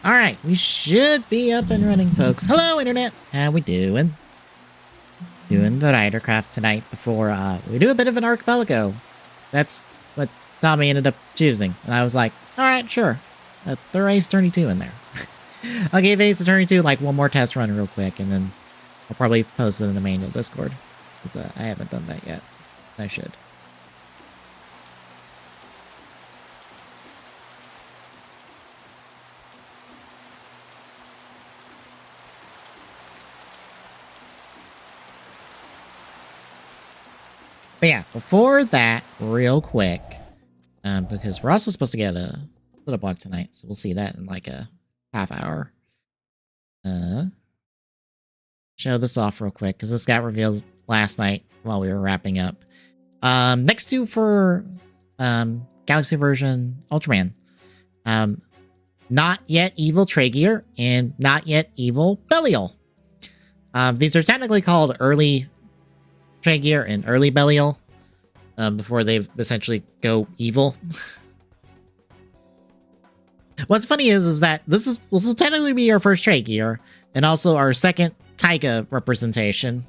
Alright, we should be up and running, folks. Hello, Internet! How we doing? Doing the Ridercraft tonight before we do a bit of an archipelago. That's what Tommy ended up choosing. And I was like, alright, sure. Throw Ace Attorney 2 in there. I'll give Ace Attorney 2 like one more test run real quick, and then I'll probably post it in the manual Discord. Because I haven't done that yet. I should. But yeah, before that, real quick, because we're also supposed to get a little block tonight, so we'll see that in like a half hour. Show this off real quick, because this got revealed last night while we were wrapping up. Next two for Galaxy version Ultraman. Not yet evil Tragear, and not yet evil Belial. These are technically called early Tragear and early Belial, before they essentially go evil. What's funny is that this will technically be our first Tragear, and also our second Taiga representation,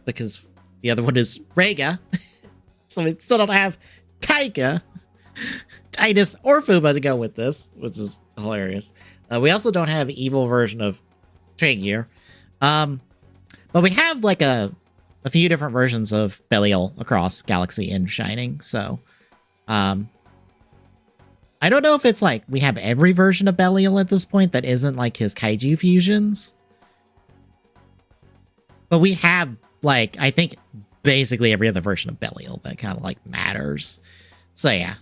because the other one is Rega, so we still don't have Taiga, Titus, or Fuba to go with this, which is hilarious. We also don't have evil version of Tragear, but we have like a few different versions of Belial across Galaxy and Shining, so I don't know if it's like we have every version of Belial at this point that isn't like his kaiju fusions, but we have like, I think, basically every other version of Belial that kind of like matters. So yeah.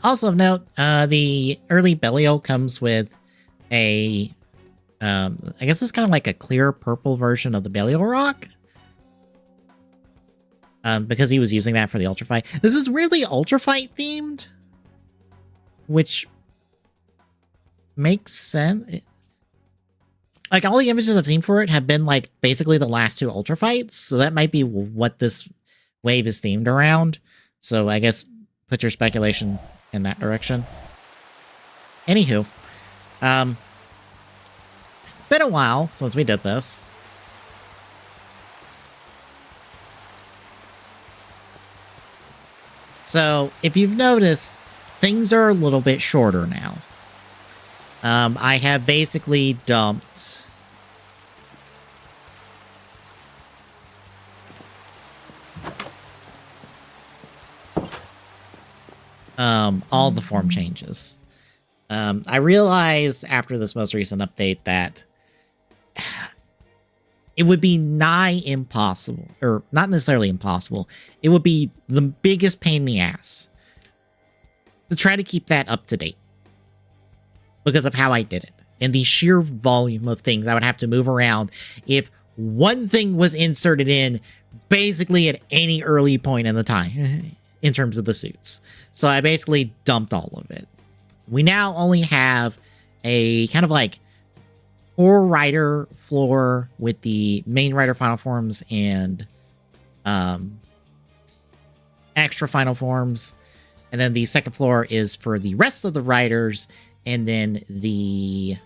Also of note, the early Belial comes with a, I guess it's kind of like a clear purple version of the Belial Rock. Because he was using that for the Ultra Fight. This is really Ultra Fight themed, which makes sense. Like, all the images I've seen for it have been like basically the last two Ultra Fights, so that might be what this wave is themed around. So I guess put your speculation in that direction. Anywho, been a while since we did this. So if you've noticed, things are a little bit shorter now. I have basically dumped all the form changes. I realized after this most recent update that it would be nigh impossible, or not necessarily impossible, it would be the biggest pain in the ass to try to keep that up to date because of how I did it and the sheer volume of things I would have to move around if one thing was inserted in basically at any early point in the time in terms of the suits. So I basically dumped all of it. We now only have a kind of like 4-rider floor with the main rider final forms and extra final forms. And then the second floor is for the rest of the riders, and then the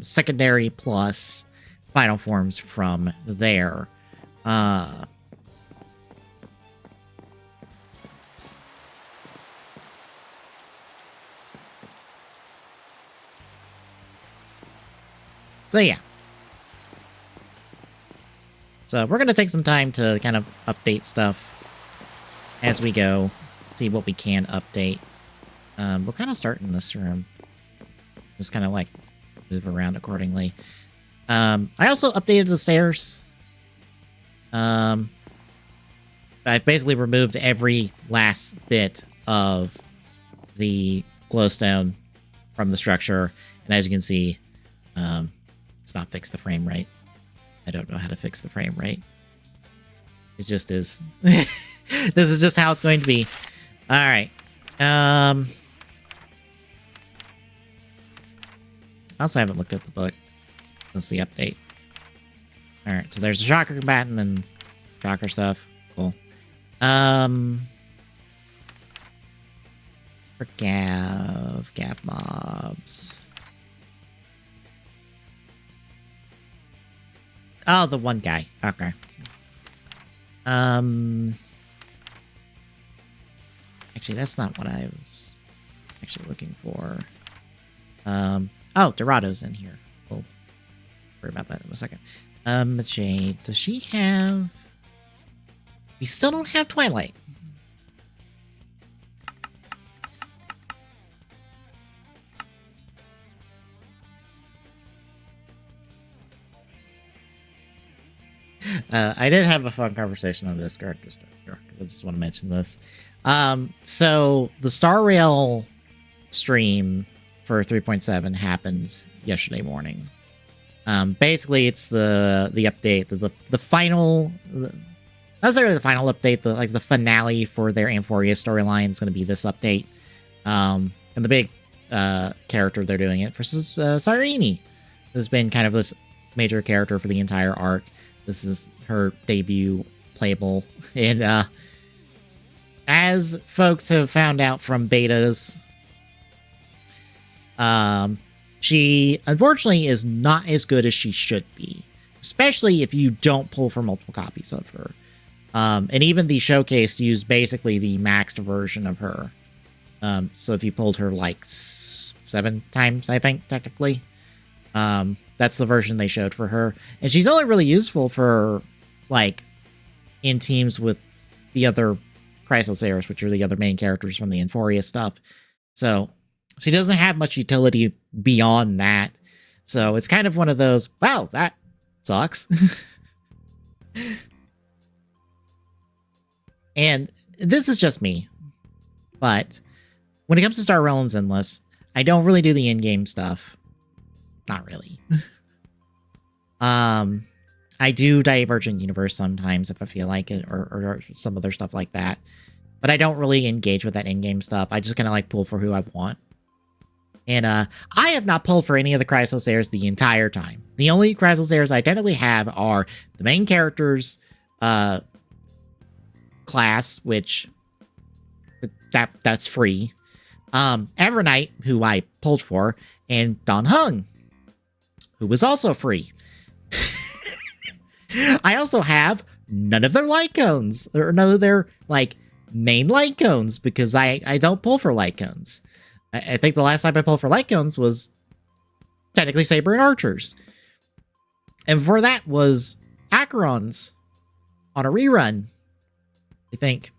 secondary plus final forms from there. So yeah. So we're going to take some time to kind of update stuff as we go. See what we can update. We'll kind of start in this room. Just kind of like move around accordingly. I also updated the stairs. I've basically removed every last bit of the glowstone from the structure. And as you can see, it's not fixed the frame rate I don't know how to fix the frame rate. It just is. This is just how it's going to be. All right. I also haven't looked at the book. That's the update. All right, so there's a shocker combatant and shocker stuff. Cool. For Gav mobs. Oh, the one guy. Okay. Actually, that's not what I was actually looking for. Oh, Dorado's in here. We'll worry about that in a second. Jade, does she have... We still don't have Twilight. I did have a fun conversation on Discord. I just want to mention this. So the Star Rail stream for 3.7 happened yesterday morning. Basically, it's the update, the final, not necessarily the final update, the finale for their Amphoria storyline is going to be this update. And the big character they're doing it for is Cyrene, who's been kind of this major character for the entire arc. This is her debut playable, and as folks have found out from betas, she unfortunately is not as good as she should be, especially if you don't pull for multiple copies of her. And even the showcase used basically the maxed version of her. So if you pulled her like 7 times, I think, technically, that's the version they showed for her. And she's only really useful for, like, in teams with the other Chrysosairs, which are the other main characters from the Amphoria stuff. So she doesn't have much utility beyond that. So it's kind of one of those, wow, that sucks. And this is just me. But when it comes to Star Realms Endless, I don't really do the in-game stuff. Not really. I do Divergent Universe sometimes if I feel like it, or some other stuff like that. But I don't really engage with that in-game stuff. I just kind of like pull for who I want. And I have not pulled for any of the Chrysosairs the entire time. The only Chrysosairs I technically have are the main characters class, which that's free. Evernight, who I pulled for, and Don Hung, who was also free. I also have none of their light cones, or none of their, like, main light cones, because I don't pull for light cones. I think the last time I pulled for light cones was technically Saber and Archers. And before that was Acheron's on a rerun, I think.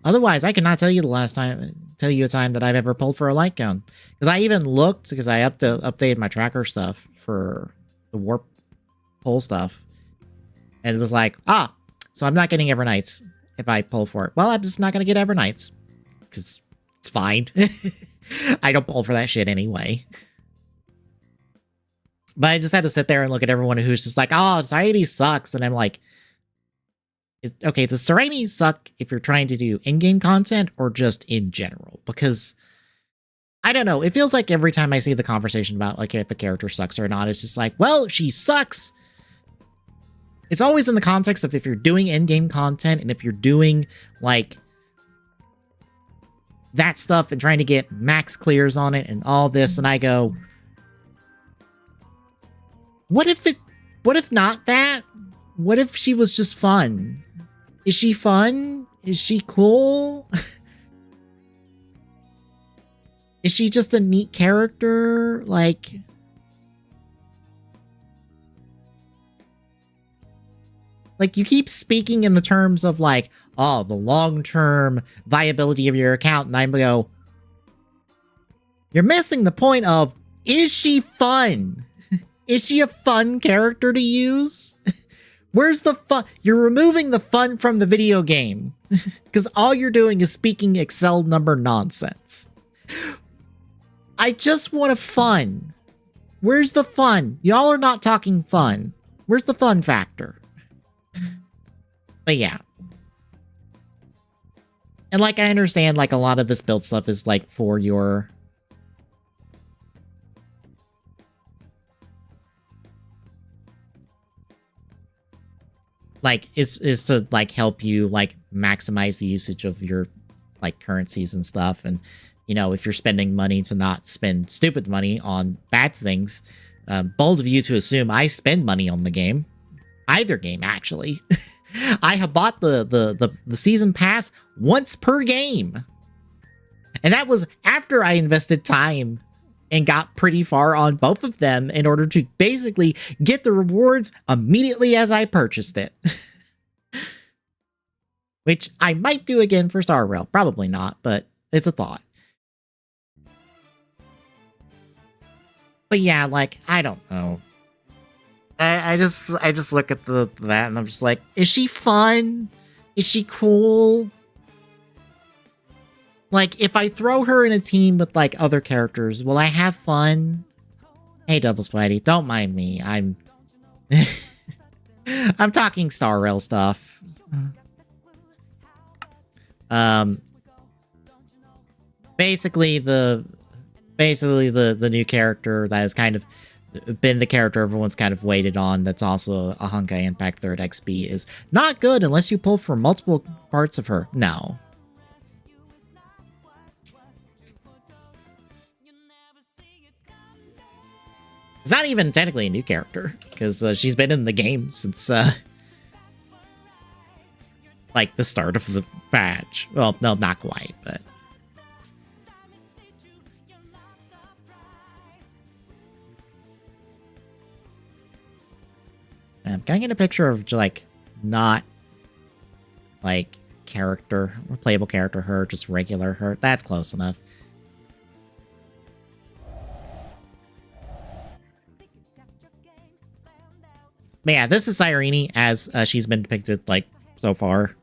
Otherwise, I cannot tell you a time that I've ever pulled for a light cone. Because I even looked, because I updated my tracker stuff for the warp pull stuff. And it was like, so I'm not getting Evernights if I pull for it. Well, I'm just not going to get Evernights. Because it's fine. I don't pull for that shit anyway. But I just had to sit there and look at everyone who's just like, oh, Serenity sucks. And I'm like, okay, does Serenity suck if you're trying to do in-game content or just in general? Because, I don't know, it feels like every time I see the conversation about, like, if a character sucks or not, it's just like, well, she sucks. It's always in the context of if you're doing in-game content and if you're doing, like, that stuff and trying to get max clears on it and all this, and I go, what if not that? What if she was just fun? Is she fun? Is she cool? Is she just a neat character? Like, you keep speaking in the terms of, like, oh, the long-term viability of your account, and I go, you're missing the point of, is she fun? Is she a fun character to use? Where's the fun? You're removing the fun from the video game. Because all you're doing is speaking Excel number nonsense. I just want a fun. Where's the fun? Y'all are not talking fun. Where's the fun factor? But yeah. And like, I understand, like, a lot of this build stuff is like for your... like, is to like help you like maximize the usage of your like currencies and stuff. And, you know, if you're spending money, to not spend stupid money on bad things. Bold of you to assume I spend money on the game. Either game, actually. I have bought the season pass once per game. And that was after I invested time and got pretty far on both of them in order to basically get the rewards immediately as I purchased it. Which I might do again for Star Rail. Probably not, but it's a thought. But yeah, like, I don't know. I just look at that and I'm just like, is she fun? Is she cool? Like, if I throw her in a team with like other characters, will I have fun? Hey, Double Spidey, don't mind me. I'm I'm talking Star Rail stuff. Basically the new character that has kind of been the character everyone's kind of waited on, that's also a Honkai Impact 3rd XP, is not good unless you pull from multiple parts of her. No. It's not even technically a new character, because she's been in the game since, like, the start of the patch. Well, no, not quite, but... can I get a picture of, like, not, like, character, playable character her, just regular her? That's close enough. But yeah, this is Irene as she's been depicted, like, so far.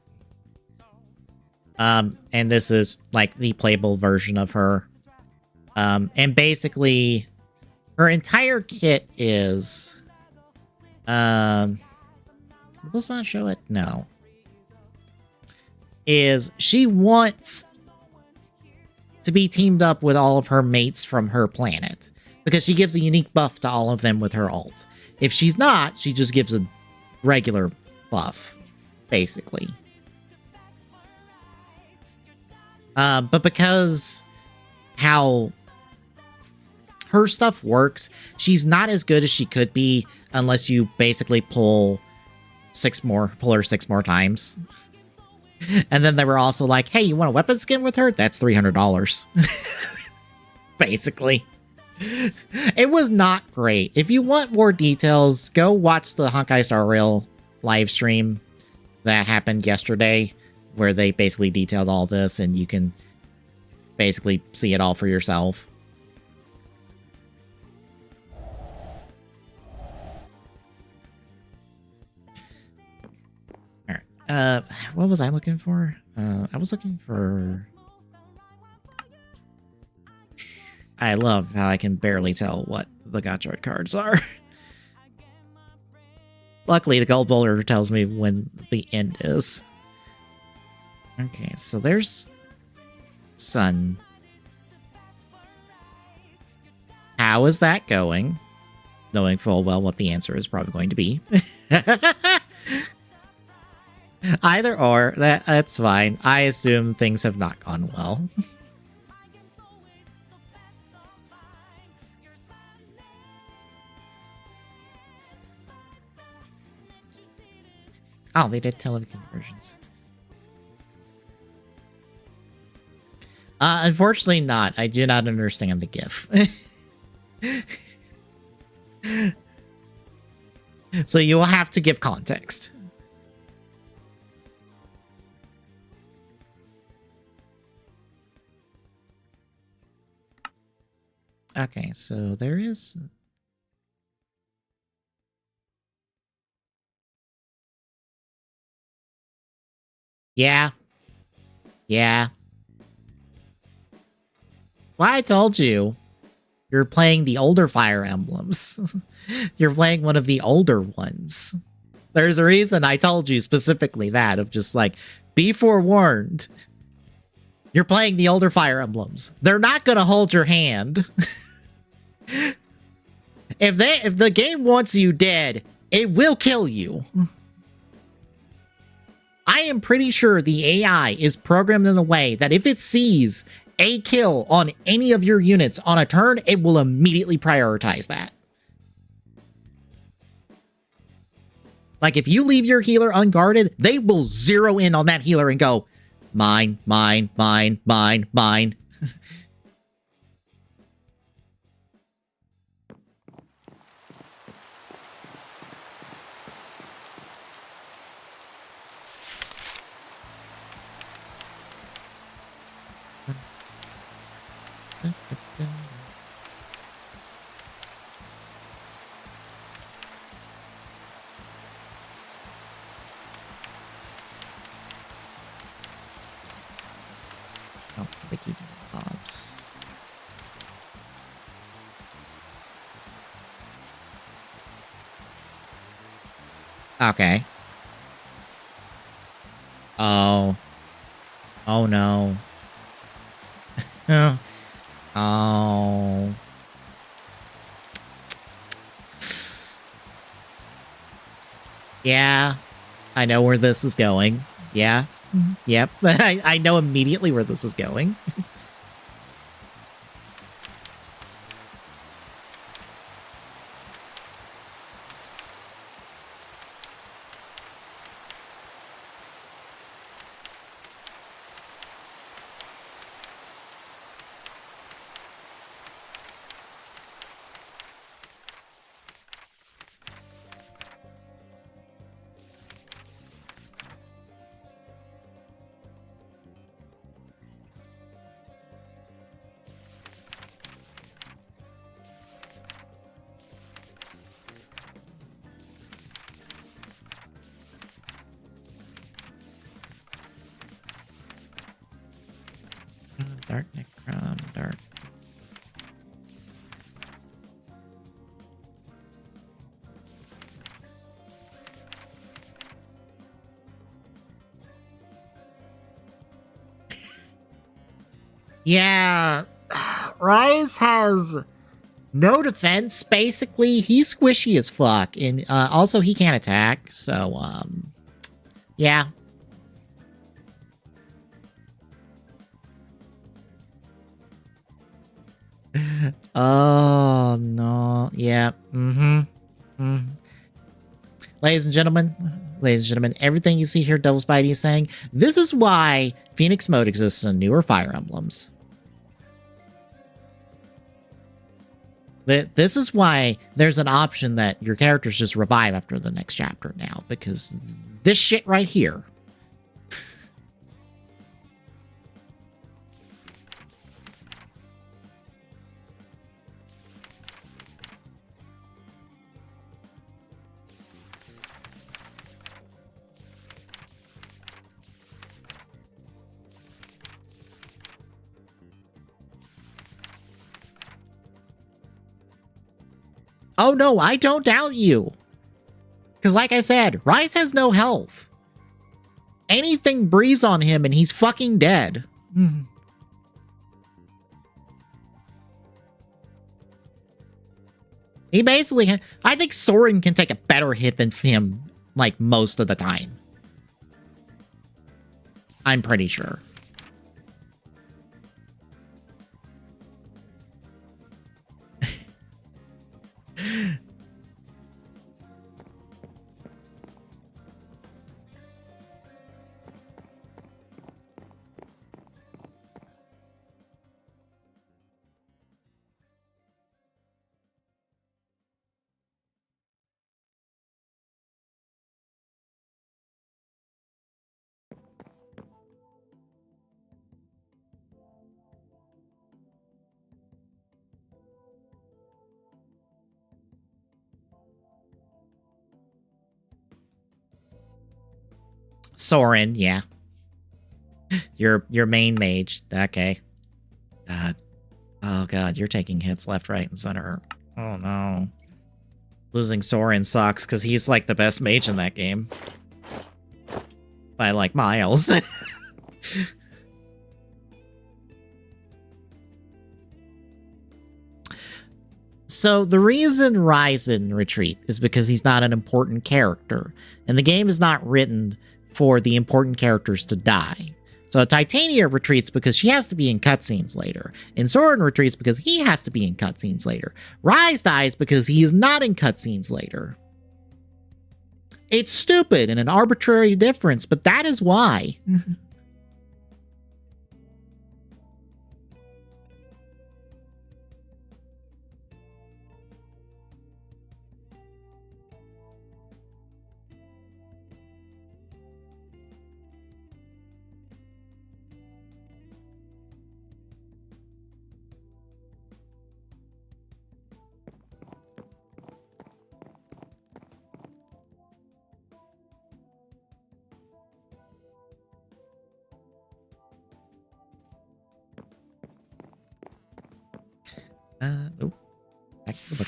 And this is, like, the playable version of her. And basically, her entire kit is... let's not show it. No. Is she wants to be teamed up with all of her mates from her planet, because she gives a unique buff to all of them with her ult. If she's not, she just gives a regular buff, basically. But because how her stuff works, she's not as good as she could be unless you basically pull her 6 more times. And then they were also like, hey, you want a weapon skin with her? That's $300. Basically. It was not great. If you want more details, go watch the Honkai Star Rail live stream that happened yesterday, where they basically detailed all this, and you can basically see it all for yourself. Alright, what was I looking for? I was looking for... I love how I can barely tell what the Gotchard cards are. Luckily, the gold boulder tells me when the end is. Okay, so there's Sun. How is that going? Knowing full well what the answer is probably going to be. Either or, that's fine. I assume things have not gone well. Oh, they did television conversions. Unfortunately not. I do not understand the GIF. So you will have to give context. Okay, so there is... Yeah. Yeah. Well, I told you. You're playing the older Fire Emblems. You're playing one of the older ones. There's a reason I told you specifically that, of just like, be forewarned. You're playing the older Fire Emblems. They're not gonna hold your hand. If the game wants you dead, it will kill you. I am pretty sure the AI is programmed in a way that if it sees a kill on any of your units on a turn, it will immediately prioritize that. Like, if you leave your healer unguarded, they will zero in on that healer and go, mine, mine, mine, mine, mine. Oh, Vicky Bobs. Okay. Oh. Oh no. Oh. Yeah. I know where this is going. Yeah. Yep. I know immediately where this is going. Dark Necron, dark. Yeah, Rise has no defense, basically. He's squishy as fuck, and also he can't attack, so, yeah. Oh, no. Yeah. Ladies and gentlemen, everything you see here Double Spidey is saying, this is why Phoenix Mode exists in newer Fire Emblems. This is why there's an option that your characters just revive after the next chapter now, because this shit right here. Oh no, I don't doubt you. Because like I said, Rise has no health. Anything breathes on him and he's fucking dead. He basically, I think Soren can take a better hit than him, like, most of the time. I'm pretty sure. Soren, yeah. Your main mage. Okay. God. Oh god. god, you're taking hits left, right, and center. Oh no. Losing Soren sucks because he's like the best mage in that game. By like miles. So the reason Ryzen retreat is because he's not an important character, and the game is not written for the important characters to die. So Titania retreats because she has to be in cutscenes later, and Soren retreats because he has to be in cutscenes later. Ryze dies because he is not in cutscenes later. It's stupid and an arbitrary difference, but that is why. Oh, back to the book.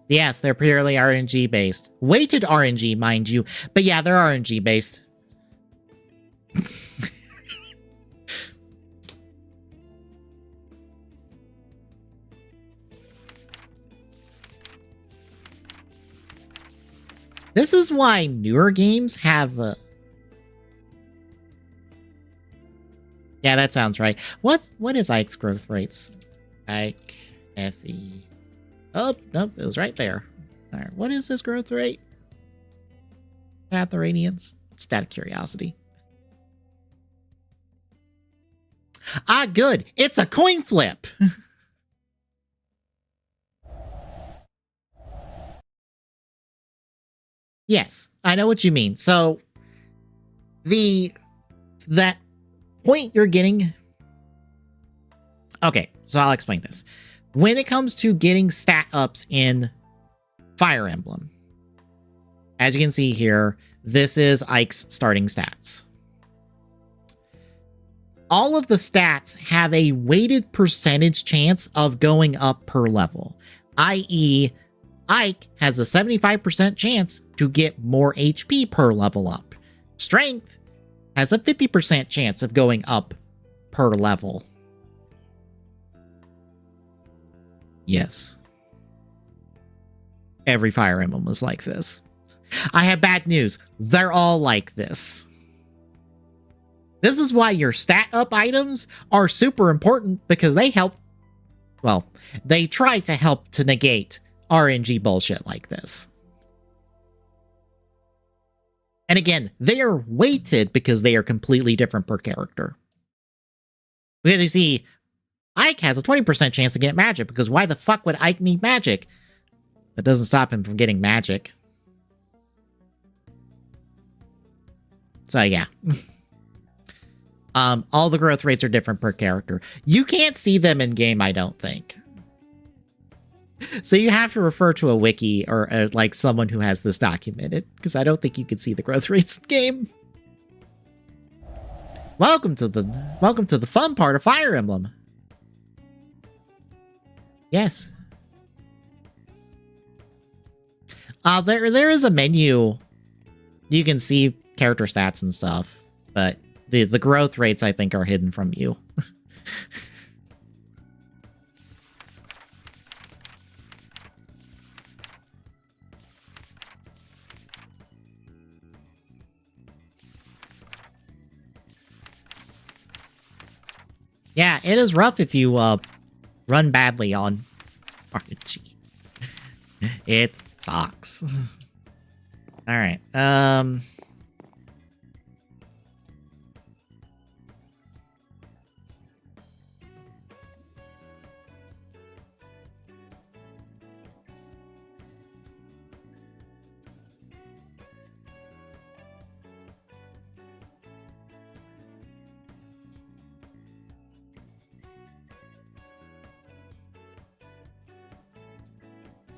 Yes, they're purely RNG based. Weighted RNG, mind you. But yeah, they're RNG based. This is why newer games have... Yeah, that sounds right. What is Ike's growth rates? Ike, FE. Oh, nope, it was right there. All right, what is his growth rate? Path of Radiance? Just out of curiosity. Ah, good. It's a coin flip. Yes, I know what you mean. So, that point you're getting... Okay, so I'll explain this. When it comes to getting stat ups in Fire Emblem, as you can see here, this is Ike's starting stats. All of the stats have a weighted percentage chance of going up per level, i.e., Ike has a 75% chance to get more HP per level up. Strength has a 50% chance of going up per level. Yes. Every Fire Emblem is like this. I have bad news. They're all like this. This is why your stat up items are super important, because they help, well, they try to help to negate RNG bullshit like this. And again, they are weighted because they are completely different per character. Because you see, Ike has a 20% chance to get magic, because why the fuck would Ike need magic? That doesn't stop him from getting magic. So yeah. All the growth rates are different per character. You can't see them in game, I don't think. So you have to refer to a wiki or like someone who has this documented, because I don't think you can see the growth rates in game. Welcome to the fun part of Fire Emblem. Yes. There is a menu. You can see character stats and stuff, but the growth rates I think are hidden from you. Yeah, it is rough if you run badly on RNG. It sucks. All right.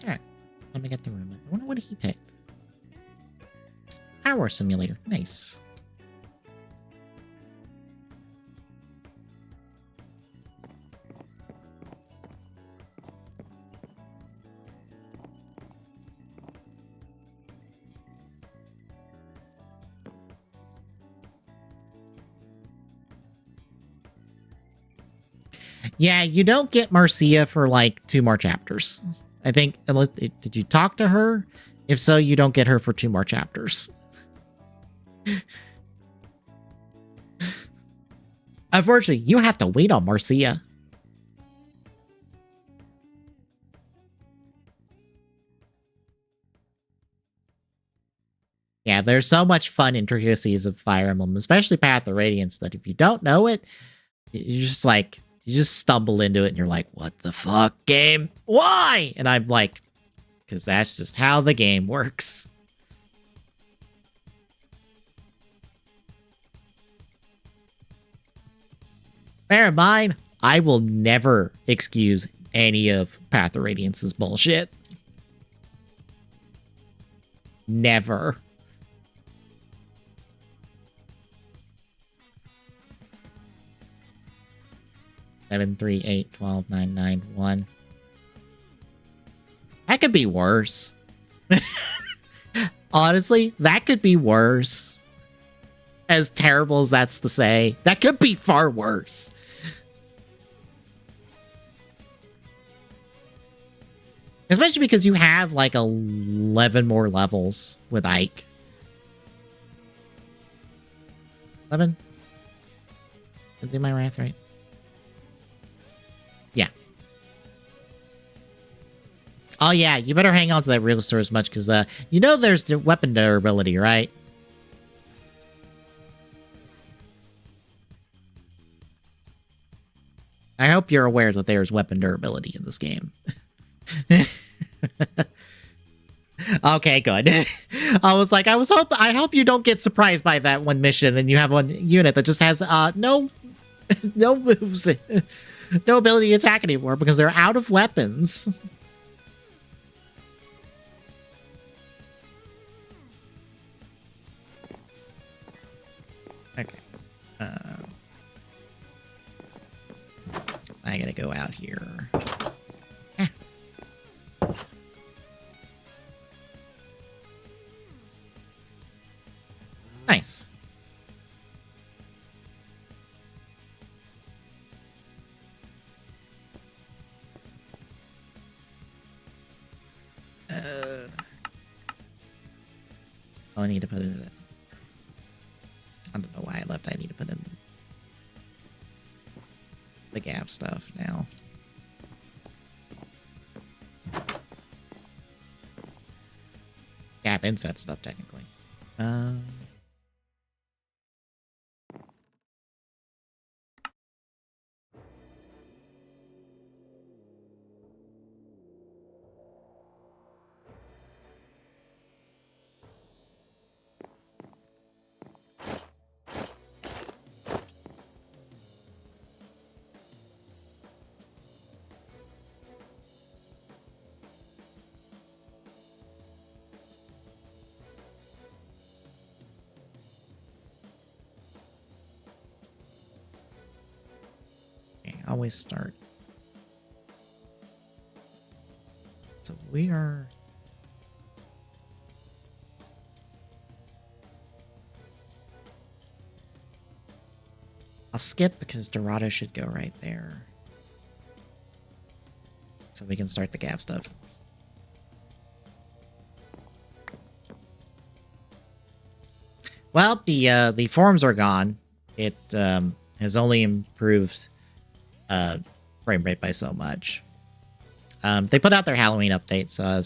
Alright, let me get the room up. I wonder what he picked. Power Simulator. Nice. Yeah, you don't get Marcia for like 2 more chapters. I think, unless, did you talk to her? If so, you don't get her for 2 more chapters. Unfortunately, you have to wait on Marcia. Yeah, there's so much fun intricacies of Fire Emblem, especially Path of Radiance, that if you don't know it, you just like, you just stumble into it and you're like, what the fuck, game? Why? And I'm like, because that's just how the game works. Bear in mind, I will never excuse any of Path of Radiance's bullshit. Never. Seven, 3, 8, 12, 9, 9, 1. That could be worse. Honestly, that could be worse. As terrible as that's to say, that could be far worse. Especially because you have like 11 more levels with Ike. 11? Did I do my math right? Yeah. Oh yeah, you better hang on to that real store as much because you know there's the weapon durability, right? I hope you're aware that there's weapon durability in this game. Okay, good. I hope you don't get surprised by that one mission and you have one unit that just has no moves, no ability to attack anymore because they're out of weapons. Okay. I gotta go out here. Nice. I need to put in it. I don't know why I left. I need to put in the gap stuff now. Gap inset stuff, technically. Always start. So we are... I'll skip because Dorado should go right there. So we can start the Gav stuff. Well, the forms are gone. It has only improved frame rate by so much. They put out their Halloween update, so I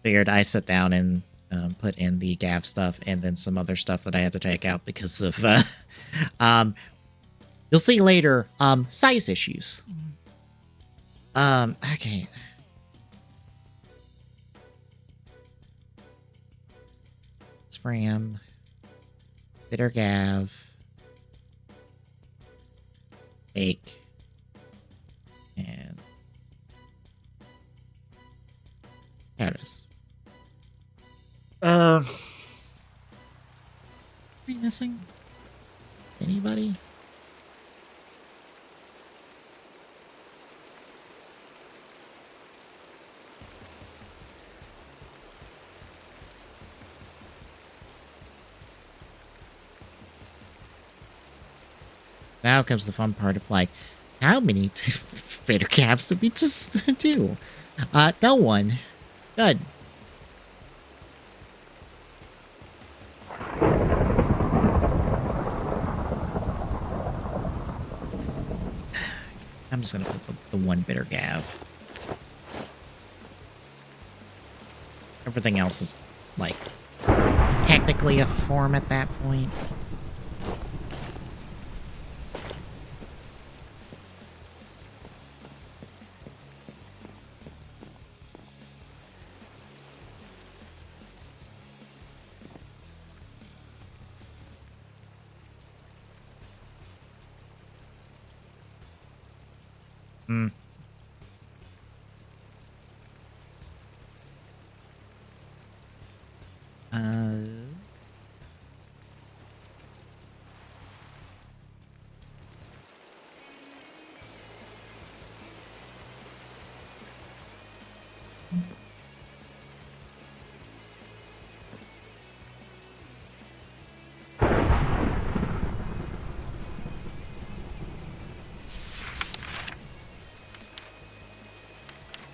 figured I sit down and put in the Gav stuff and then some other stuff that I had to take out because of you'll see later size issues. Okay. Spram. Bitter Gav. Bake. And there it is. Are we missing anybody? Now comes the fun part of like, How many Vader calves did we just do? No one. Good. I'm just gonna put the one bitter gav. Everything else is, like, technically a form at that point. Hmm.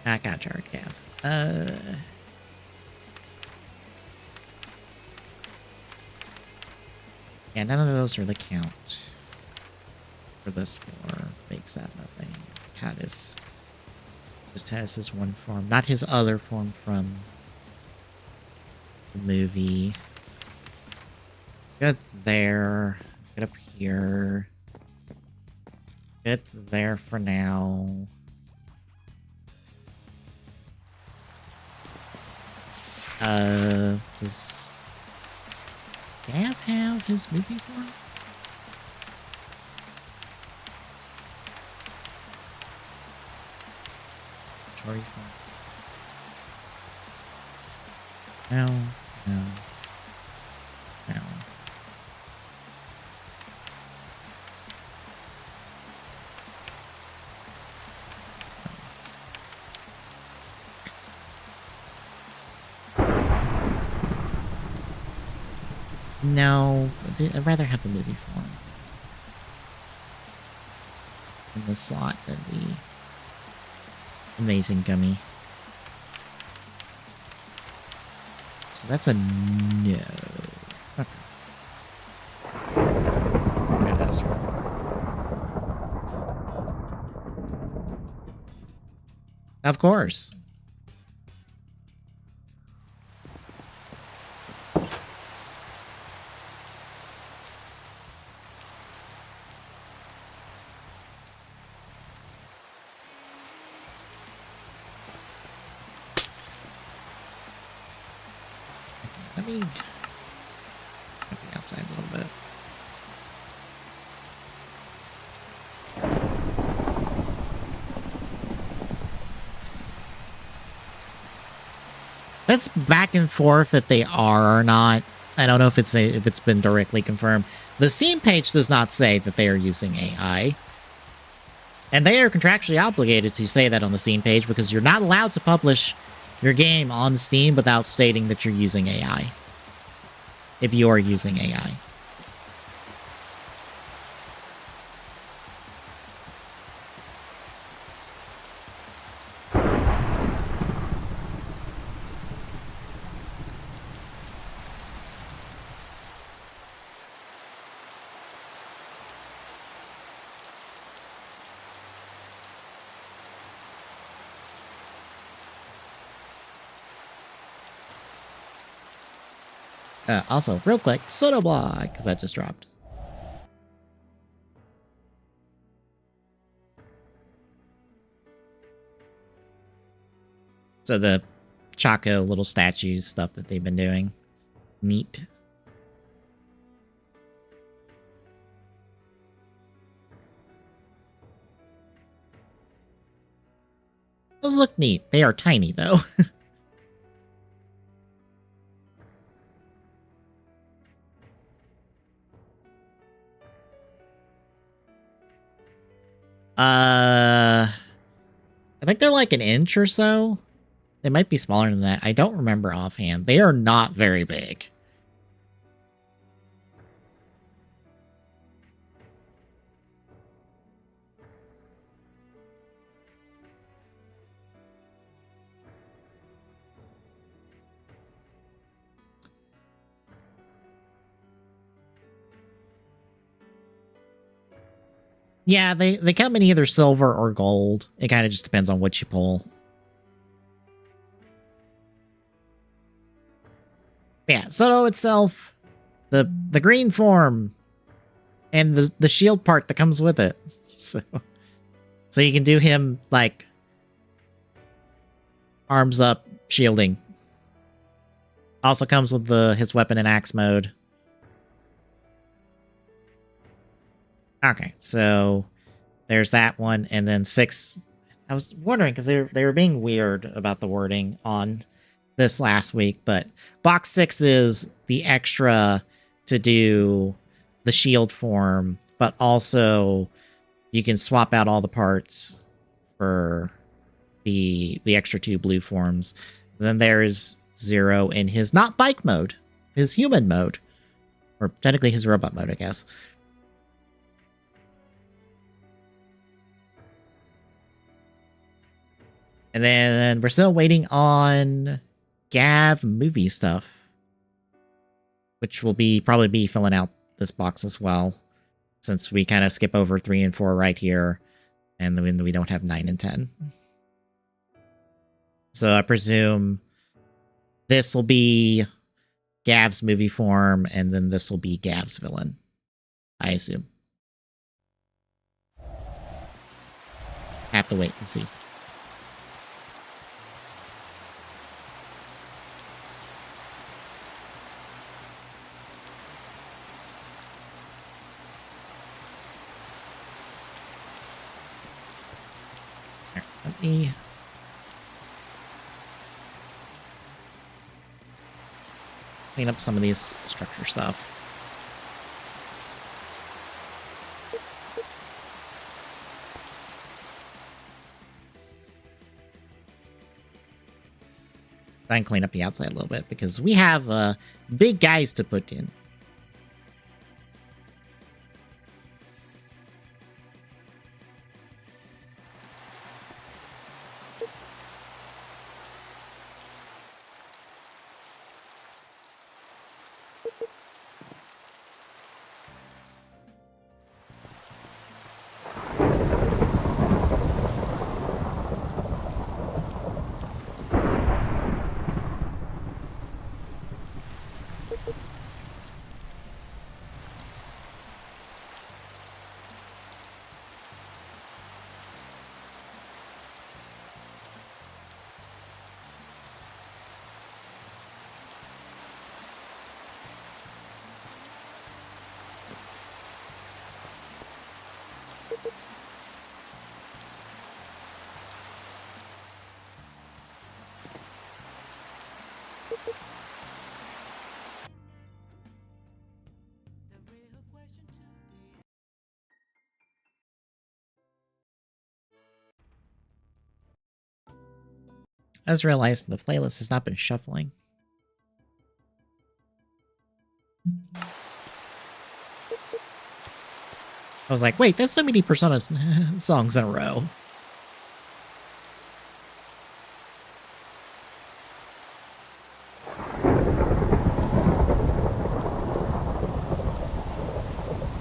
I got jarred gav. Yeah, none of those really count for this floor. Makes that nothing. Caddis just has his one form, not his other form from the movie. Get there. Get up here. Get there for now. Does Gav have his movie form? Tory form? No, no, no. No, I'd rather have the movie form in the slot than the amazing gummy. So that's a no. Okay. Of course. Let me be outside a little bit. It's back and forth if they are or not. I don't know if it's been directly confirmed. The Steam page does not say that they are using AI. And they are contractually obligated to say that on the Steam page because you're not allowed to publish your game on Steam without stating that you're using AI. If you are using AI. Also, real quick, Soda Block, because that just dropped. So the Choco little statues stuff that they've been doing. Neat. Those look neat. They are tiny, though. I think they're like an inch or so. They might be smaller than that. I don't remember offhand. They are not very big. Yeah, they come in either silver or gold. It kind of just depends on what you pull. Yeah, Soto itself, the green form, and the shield part that comes with it. So you can do him like arms up shielding. Also comes with his weapon and axe mode. Okay, so there's that one, and then 6. I was wondering because they were being weird about the wording on this last week, but box 6 is the extra to do the shield form, but also you can swap out all the parts for the extra 2 blue forms. Then there's 0 in his not bike mode, his human mode, or technically his robot mode, I guess. And then we're still waiting on Gav movie stuff, which will probably be filling out this box as well, since we kind of skip over 3 and 4 right here, and then we don't have 9 and 10. So I presume this will be Gav's movie form, and then this will be Gav's villain, I assume. Have to wait and see. Here, let me clean up some of these structure stuff. Try and clean up the outside a little bit because we have big guys to put in. I just realized the playlist has not been shuffling. I was like, wait, that's so many Persona songs in a row.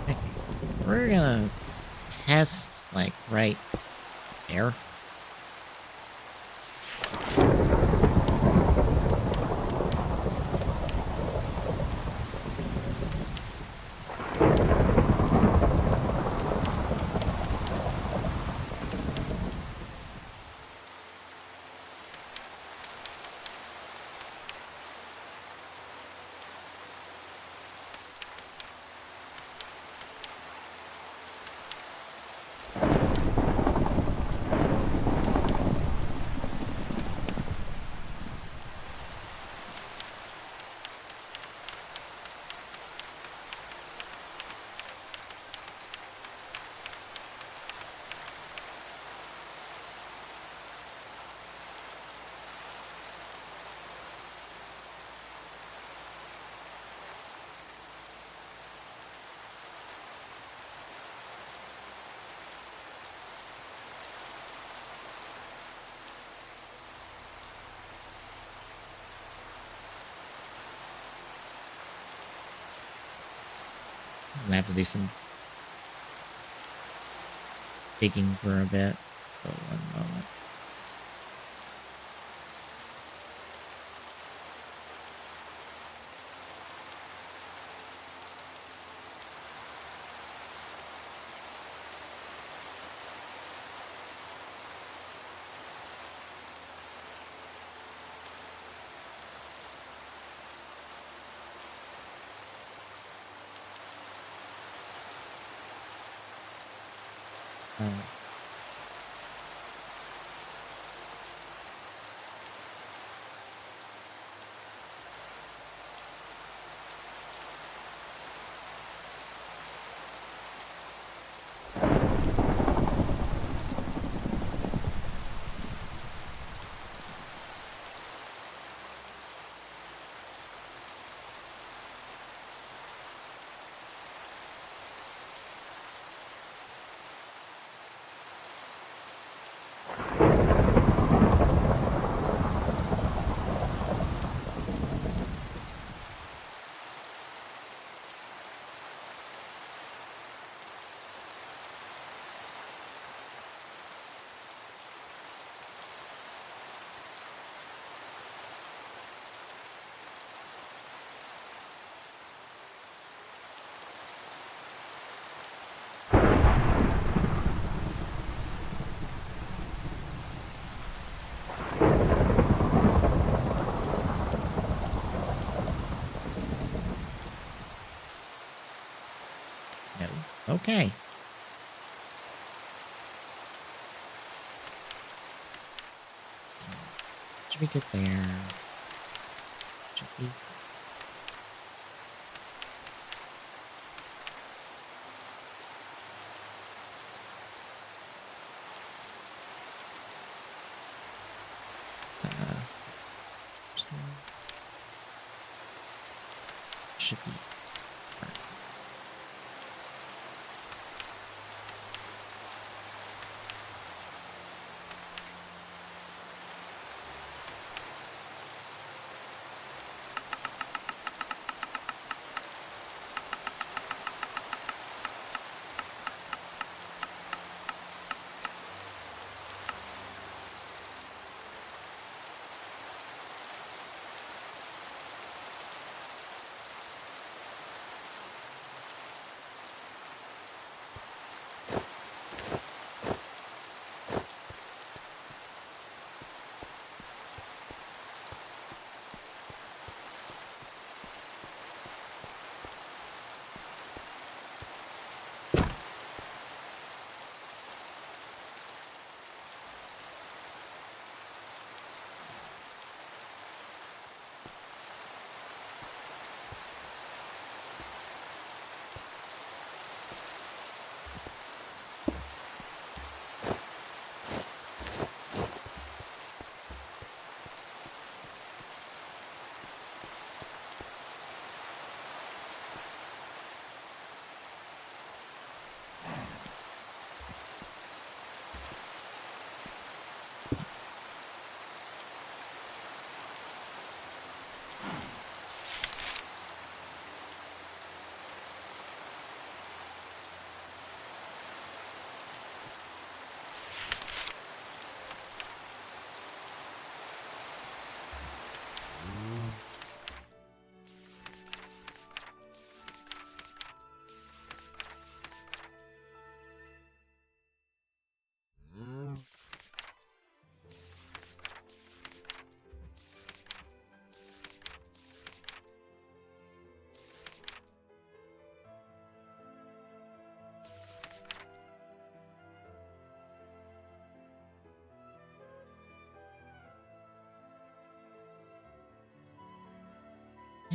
Okay, so we're gonna test, like, right there. I'm gonna have to do some digging for a bit. So one moment. No. Okay. Should be good there. Should be. Should be.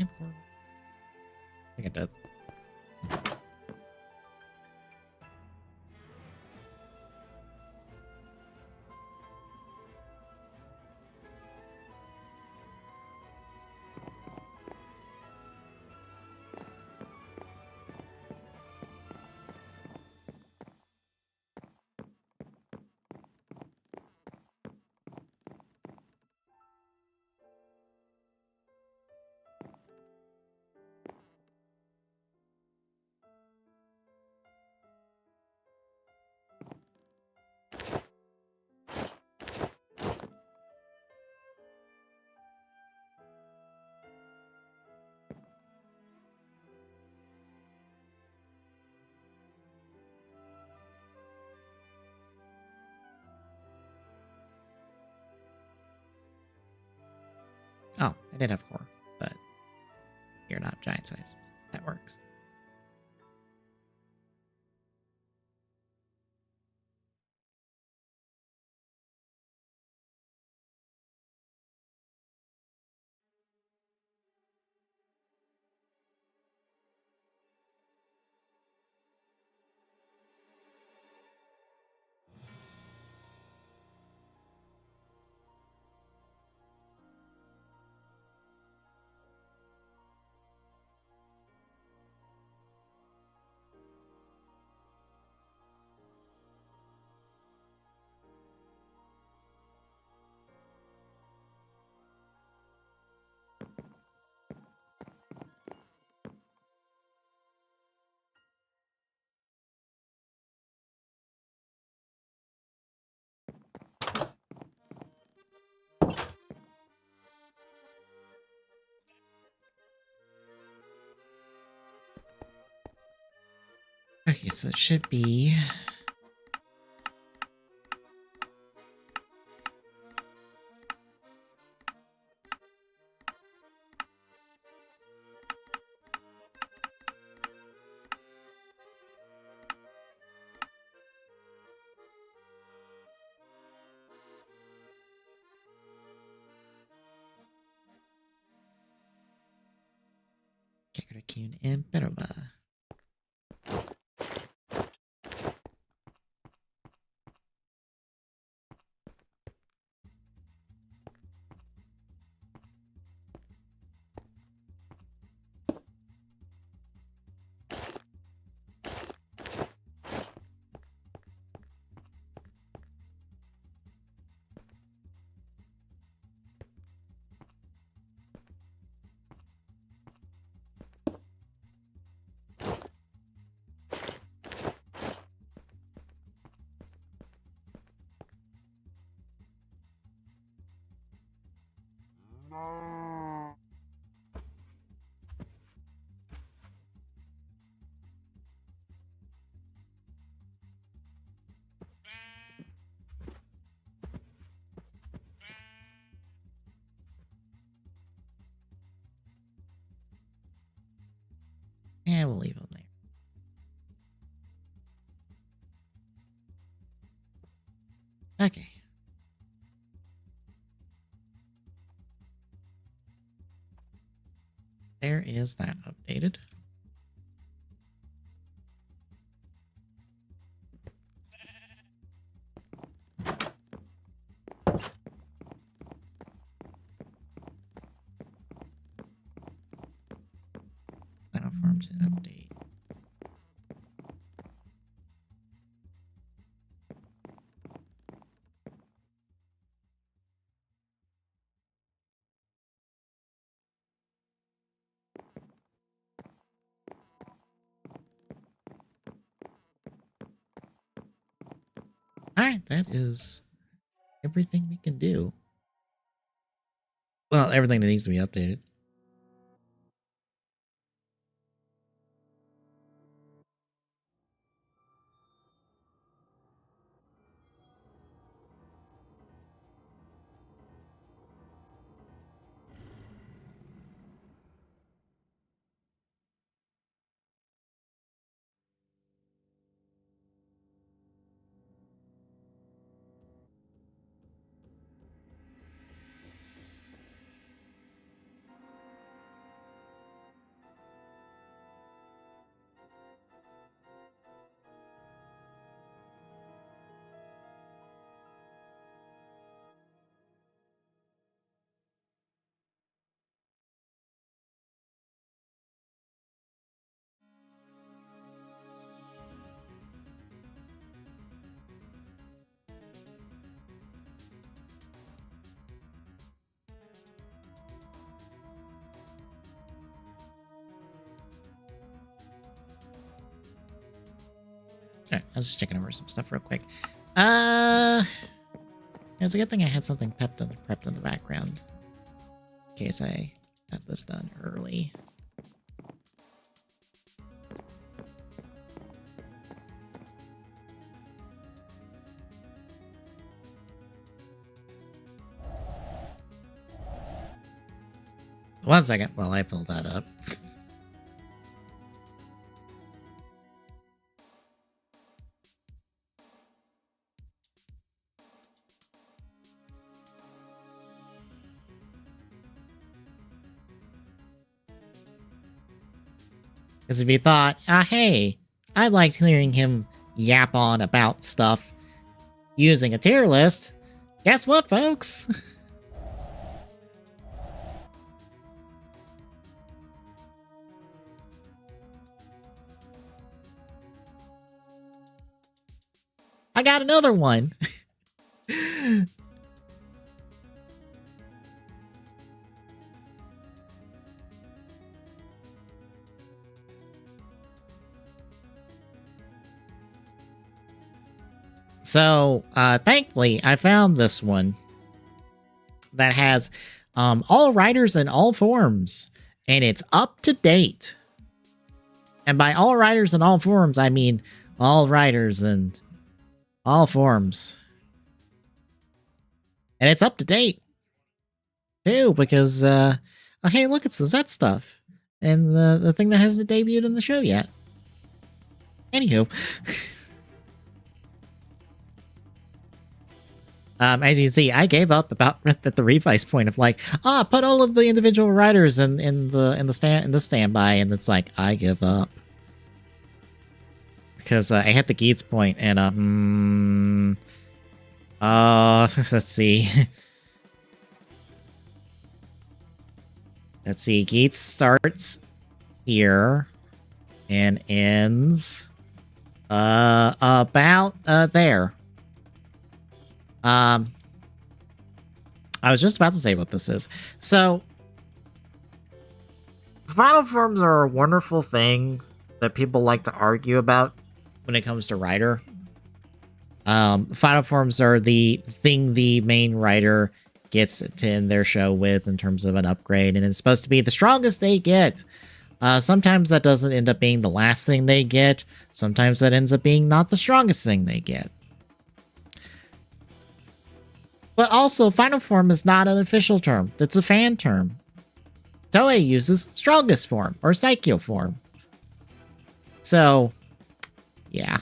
Camcorder. I think I did. Oh, I did have 4, but you're not giant sizes. That works. Okay, so it should be... Kekarakyun and Peroba. Yeah, we'll leave them there. Okay. There is that updated. Final form to update. Alright, that is everything we can do. Well, everything that needs to be updated. Alright, I was just checking over some stuff real quick. It's a good thing I had something prepped in the background. In case I got this done early. 1 second while I pull that up. Because if you thought, hey, I liked hearing him yap on about stuff using a tier list, guess what, folks? I got another one. So, thankfully, I found this one that has all writers in all forms, and it's up to date. And by all writers in all forms, I mean all writers in all forms. And it's up to date, too, because, hey, look, it's the Z stuff. And the thing that hasn't debuted in the show yet. Anywho. As you can see, I gave up about at the revice point of like, put all of the individual writers in the standby, and it's like I give up because I hit the Geats point, and let's see, let's see, Geats starts here and ends about there. I was just about to say what this is. So, final forms are a wonderful thing that people like to argue about when it comes to writer. Final forms are the thing the main writer gets to end their show with in terms of an upgrade, and it's supposed to be the strongest they get. Sometimes that doesn't end up being the last thing they get. Sometimes that ends up being not the strongest thing they get. But also, final form is not an official term. It's a fan term. Toei uses strongest form or Saikyo form. So, yeah.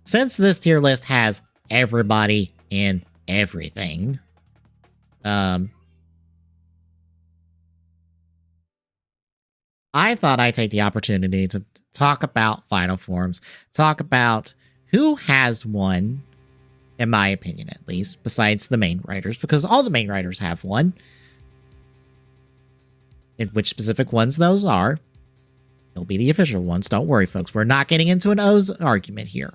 Since this tier list has everybody and everything, I thought I'd take the opportunity to talk about final forms, talk about who has one, in my opinion at least, besides the main writers, because all the main writers have one. And which specific ones those are, they'll be the official ones. Don't worry, folks. We're not getting into an O's argument here.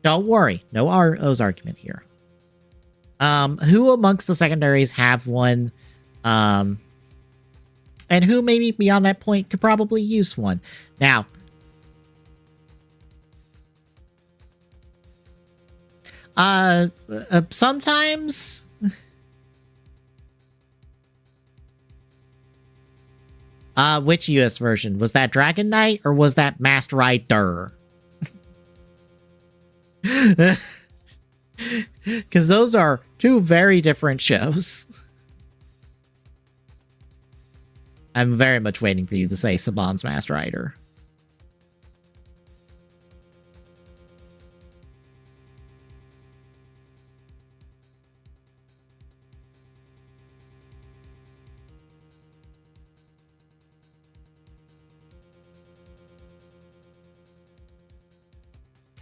Don't worry. No O's argument here. Who amongst the secondaries have one, and who maybe beyond that point could probably use one. Now, sometimes which US version? Was that Dragon Knight or was that Master Rider? Because those are two very different shows. I'm very much waiting for you to say Saban's Master Rider.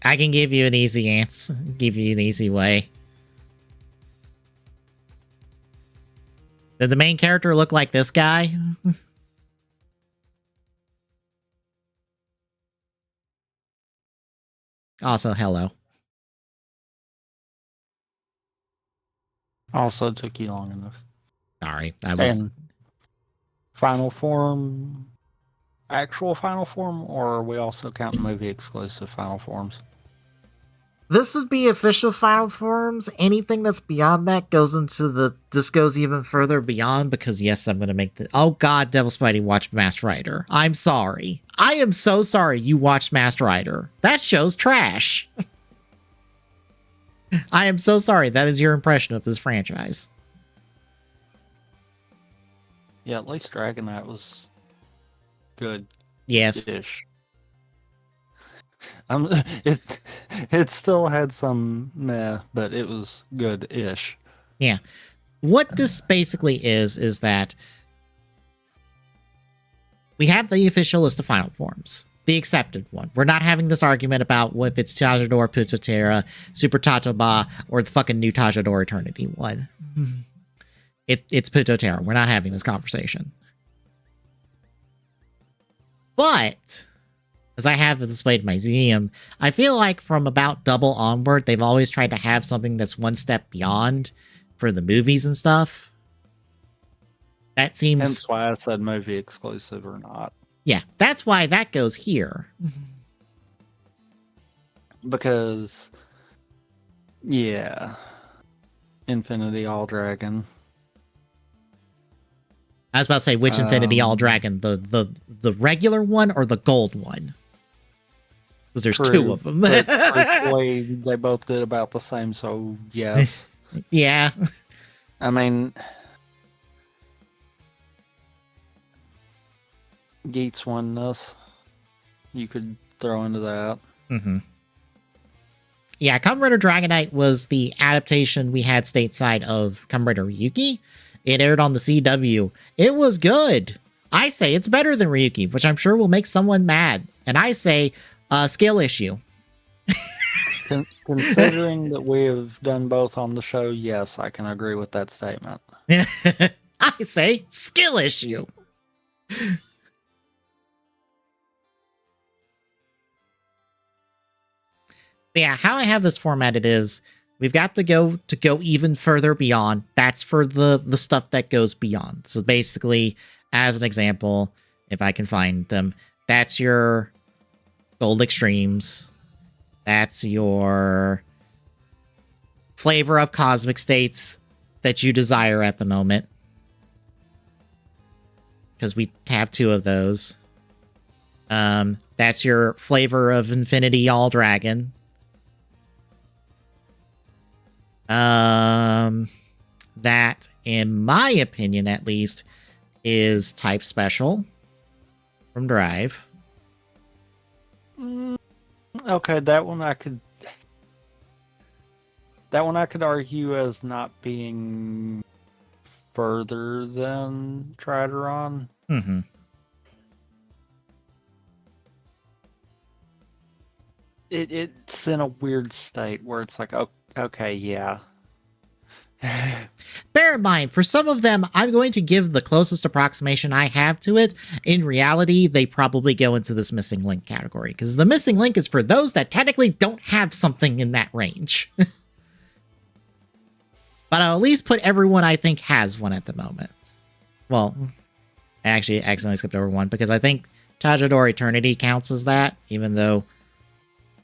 I can give you an easy answer. Give you an easy way. Did the main character look like this guy? Also, hello. Also took you long enough. Sorry, I was... And final form, actual final form, or are we also counting movie exclusive final forms? This would be official final forms. Anything that's beyond that goes into the... This goes even further beyond because, yes, I'm going to make the... Oh, God, Devil Spidey watched Master Rider. I'm sorry. I am so sorry you watched Master Rider. That show's trash. I am so sorry. That is your impression of this franchise. Yeah, at least Dragon Knight was good. Yes. Ish. It still had some meh, but it was good-ish. Yeah. What this basically is that we have the official list of final forms, the accepted one. We're not having this argument about if it's Tajador, Putotera, Super Tatoba, or the fucking new Tajador Eternity one. It's Putotera. We're not having this conversation. But, as I have displayed in my museum, I feel like from about Double onward, they've always tried to have something that's one step beyond for the movies and stuff. That seems... Hence why I said movie exclusive or not. Yeah, that's why that goes here. Because, yeah, Infinity All Dragon. I was about to say, which Infinity All Dragon? The regular one or the gold one? Because there's two of them. But truthfully, they both did about the same, so yes. Yeah. I mean, Geats won this. You could throw into that. Mm-hmm. Yeah, Kamen Rider Dragon Knight was the adaptation we had stateside of Kamen Rider Ryuki. It aired on the CW. It was good. I say it's better than Ryuki, which I'm sure will make someone mad. And I say, skill issue. Considering that we have done both on the show, yes, I can agree with that statement. I say, skill issue. Yeah, how I have this formatted is we've got to go even further beyond. That's for the stuff that goes beyond. So basically, as an example, if I can find them, that's your Gold Extremes. That's your flavor of cosmic states that you desire at the moment. Because we have two of those. That's your flavor of Infinity All Dragon. That, in my opinion at least, is Type Special from Drive. Okay, that one I could argue as not being further than Trideron. Mm-hmm. It's in a weird state where it's like, okay, yeah. Bear in mind, for some of them, I'm going to give the closest approximation I have to it. In reality, they probably go into this missing link category, because the missing link is for those that technically don't have something in that range. But I'll at least put everyone I think has one at the moment. Well, I actually accidentally skipped over one, because I think Tajador Eternity counts as that, even though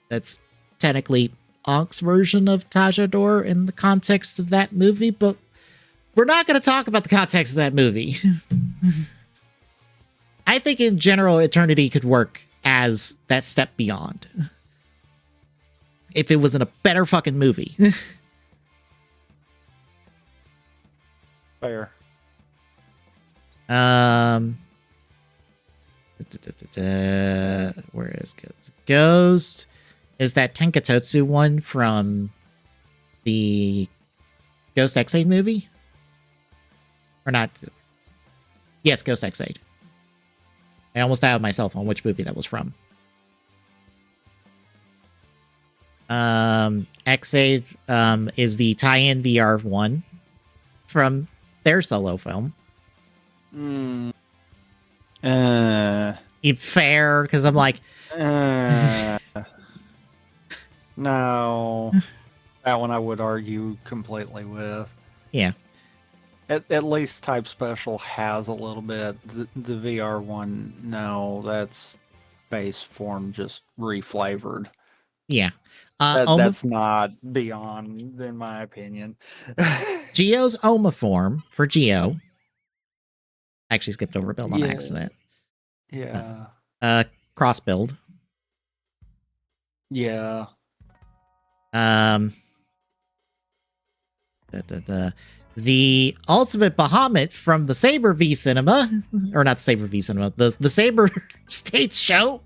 that's technically Ank's version of Tajador in the context of that movie, but we're not going to talk about the context of that movie. I think in general, Eternity could work as that step beyond. If it was in a better fucking movie. Fair. Where is Ghost? Ghost is that Tenkatotsu one from the Ghost X8 movie? Or not? Yes, Ghost X8. I almost outed myself on which movie that was from. X8 is the tie-in VR one from their solo film. It's fair, because I'm like... No. That one I would argue completely with. Yeah. At least Type Special has a little bit. The VR one, no, that's base form just reflavored. Yeah. That's not beyond, in my opinion. Geo's Oma form for Geo. I actually skipped over a build on accident. Yeah. Cross build. Yeah. The ultimate Bahamut from the Saber V Cinema, or not Saber V Cinema, the Saber stage show.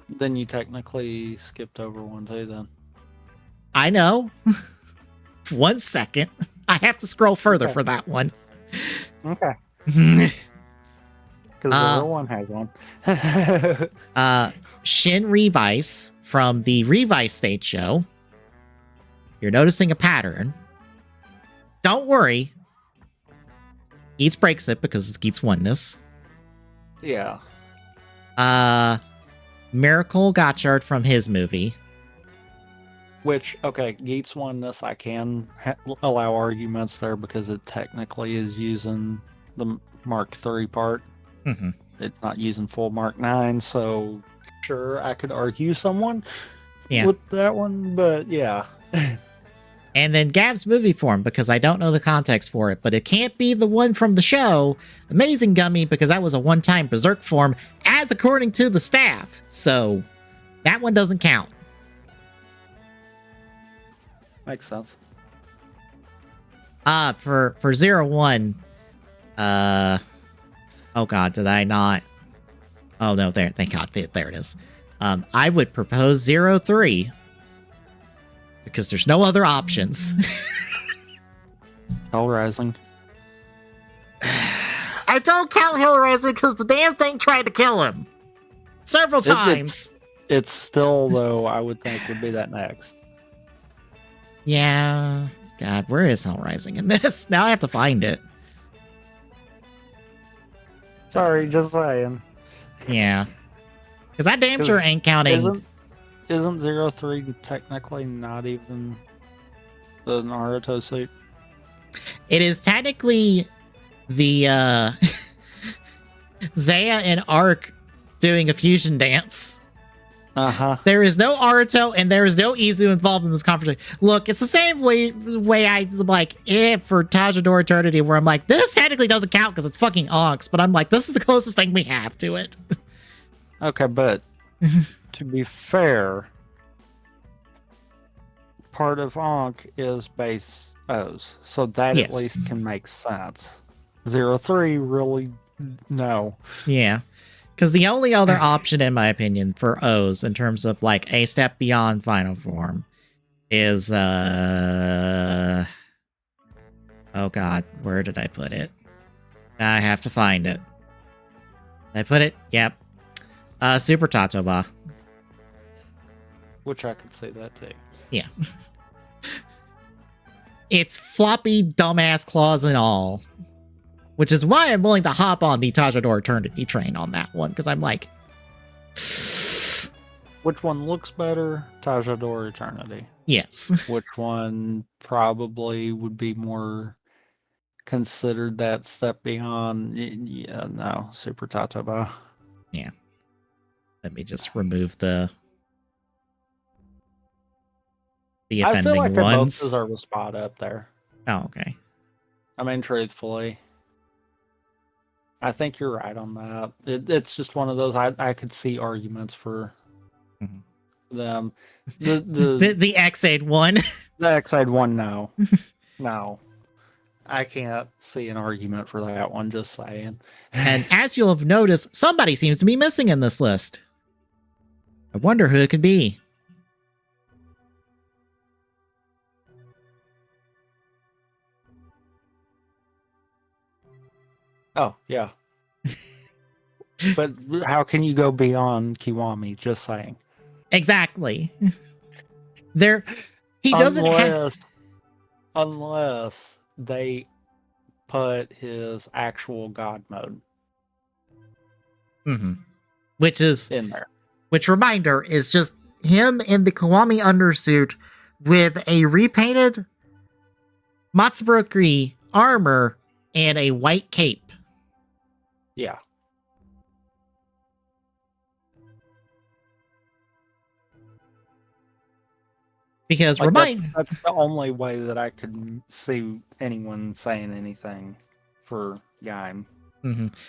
Then you technically skipped over one too. Then I know. 1 second. I have to scroll further for that one. Okay. Because the other one has one. Shin Revice from the Revice stage show. You're noticing a pattern. Don't worry. Geets breaks it because it's Geets oneness. Yeah. Miracle Gotchard from his movie. Which, okay, Geets oneness, I can allow arguments there because it technically is using the Mark III part. Mm-hmm. It's not using full Mark 9, so sure, I could argue someone Yeah. with that one, but yeah. And then Gav's movie form, because I don't know the context for it, but it can't be the one from the show, Amazing Gummy, because that was a one-time Berserk form, as according to the staff. So that one doesn't count. Makes sense. For 01, oh god, did I not? Oh no, there, thank god, there it is. I would propose 03. Because there's no other options. Hellrising. I don't count Hellraiser because the damn thing tried to kill him. Several times. It's still, though, I would think would be that next. Yeah. God, where is Hellrising in this? Now I have to find it. Sorry, just saying. Yeah. Because I damn sure ain't counting... Isn't 03 technically not even the Naruto suit? It is technically the Zaya and Ark doing a fusion dance. Uh-huh. There is no Aruto and there is no Izu involved in this conversation. Look, it's the same way I like for Tajador Eternity, where I'm like, this technically doesn't count because it's fucking Onks, but I'm like, this is the closest thing we have to it. Okay, but to be fair, part of Ankh is base O's, so that Yes. at least can make sense. 03 really no. Yeah. Because the only other option, in my opinion, for O's in terms of like a step beyond final form is oh god, where did I put it? I have to find it. Did I put it? Yep. Super Tatoba. Which I could say that too. Yeah. It's floppy dumbass claws and all. Which is why I'm willing to hop on the Tajador Eternity train on that one, because I'm like... Which one looks better? Tajador Eternity. Yes. Which one probably would be more considered that step beyond? Yeah, no, Super Tatoba. Yeah. Let me just remove the I offending feel like they both ones. deserve a spot up there. Oh, okay. I mean, truthfully, I think you're right on that. It's just one of those. I could see arguments for them. The X8 one. The X-Side one, no. No. I can't see an argument for that one, just saying. And as you'll have noticed, somebody seems to be missing in this list. I wonder who it could be. Oh, yeah. But how can you go beyond Kiwami? Just saying. Exactly. He doesn't have... Unless they put his actual god mode Which is... in there. Which, reminder, is just him in the Kiwami undersuit with a repainted Matsuburuki armor and a white cape. Yeah. Because like that's the only way that I could see anyone saying anything for Gaim.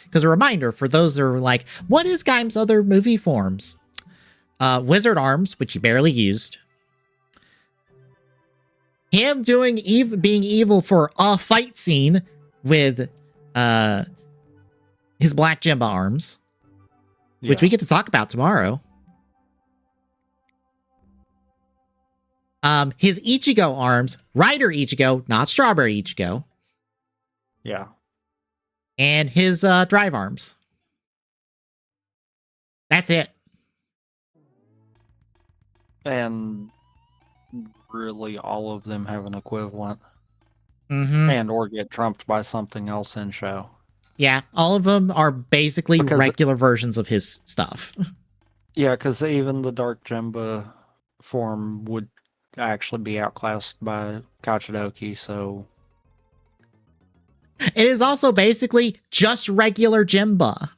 Because a reminder for those that are like, what is Gaim's other movie forms? Wizard arms, which he barely used. him doing being evil for a fight scene with his Black Jimba arms, which we get to talk about tomorrow. His Ichigo arms, Rider Ichigo, not Strawberry Ichigo. Yeah. And his drive arms. That's it. And really all of them have an equivalent. Mm-hmm. And or get trumped by something else in show. Yeah, all of them are basically regular versions of his stuff. Yeah, because even the Dark Jimba form would actually be outclassed by Kachidoki, so... It is also basically just regular Jimba.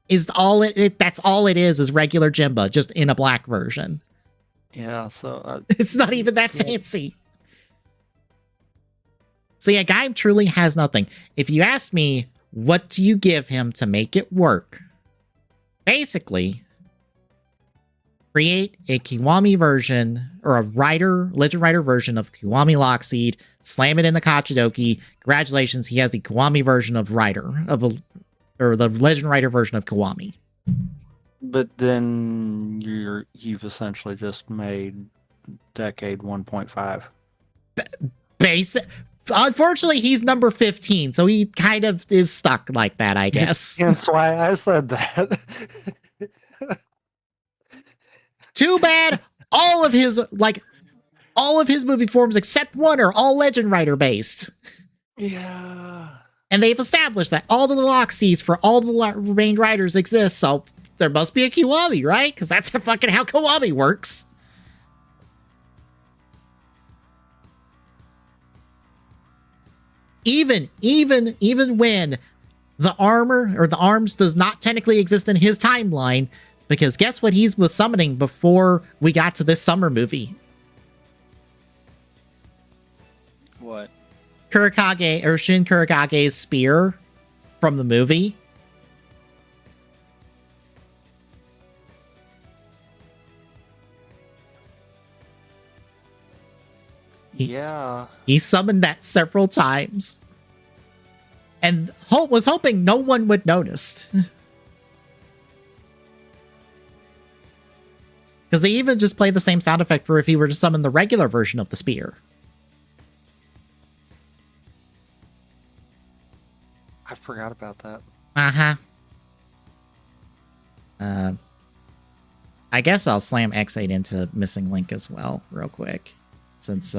Is all that's all it is regular Jimba, just in a black version. Yeah, so... it's not even that fancy. So yeah, guy truly has nothing. If you ask me, what do you give him to make it work? Basically, create a Kiwami version or a Legend Rider version of Kiwami Lockseed, slam it in the Kachidoki. Congratulations, he has the Kiwami version of Rider, or the Legend Rider version of Kiwami. But then you've essentially just made Decade 1.5. Basic. Unfortunately, he's number 15, so he kind of is stuck like that, I guess. That's why I said that. Too bad all of his movie forms except one are all Legend Rider based. Yeah. And they've established that all the Lockseeds for all the remaining riders exist, so there must be a Kiwami, right? Because that's fucking how Kiwami works. Even when the armor or the arms does not technically exist in his timeline, because guess what he was summoning before we got to this summer movie? What? Kurikage, or Shin Kurikage's spear from the movie. He summoned that several times. And was hoping no one would notice. Because they even just played the same sound effect for if he were to summon the regular version of the spear. I forgot about that. Uh-huh. I guess I'll slam X8 into Missing Link as well, real quick. Since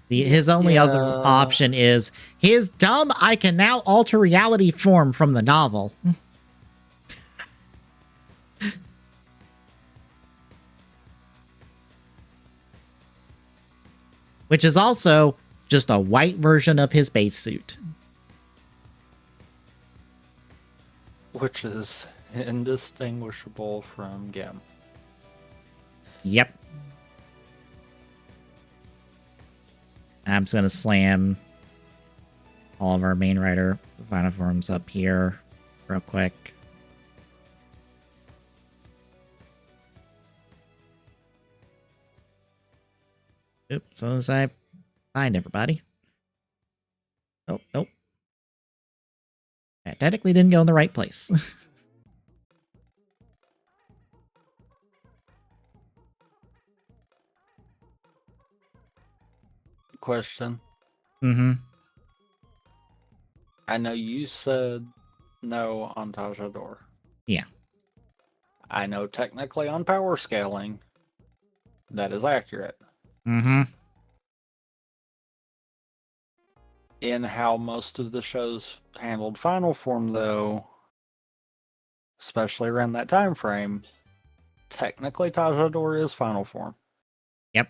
his only other option is his dumb I can now alter reality form from the novel. Which is also just a white version of his base suit. Which is indistinguishable from Gem. Yep. I'm just going to slam all of our main rider final forms up here real quick. Oops, so as I find everybody. Oh, nope. That technically didn't go in the right place. Question. Mm-hmm. I know you said no on Tajador. Yeah. I know technically on power scaling, that is accurate. Mm-hmm. In how most of the shows handled final form, though, especially around that time frame, technically Tajador is final form. Yep.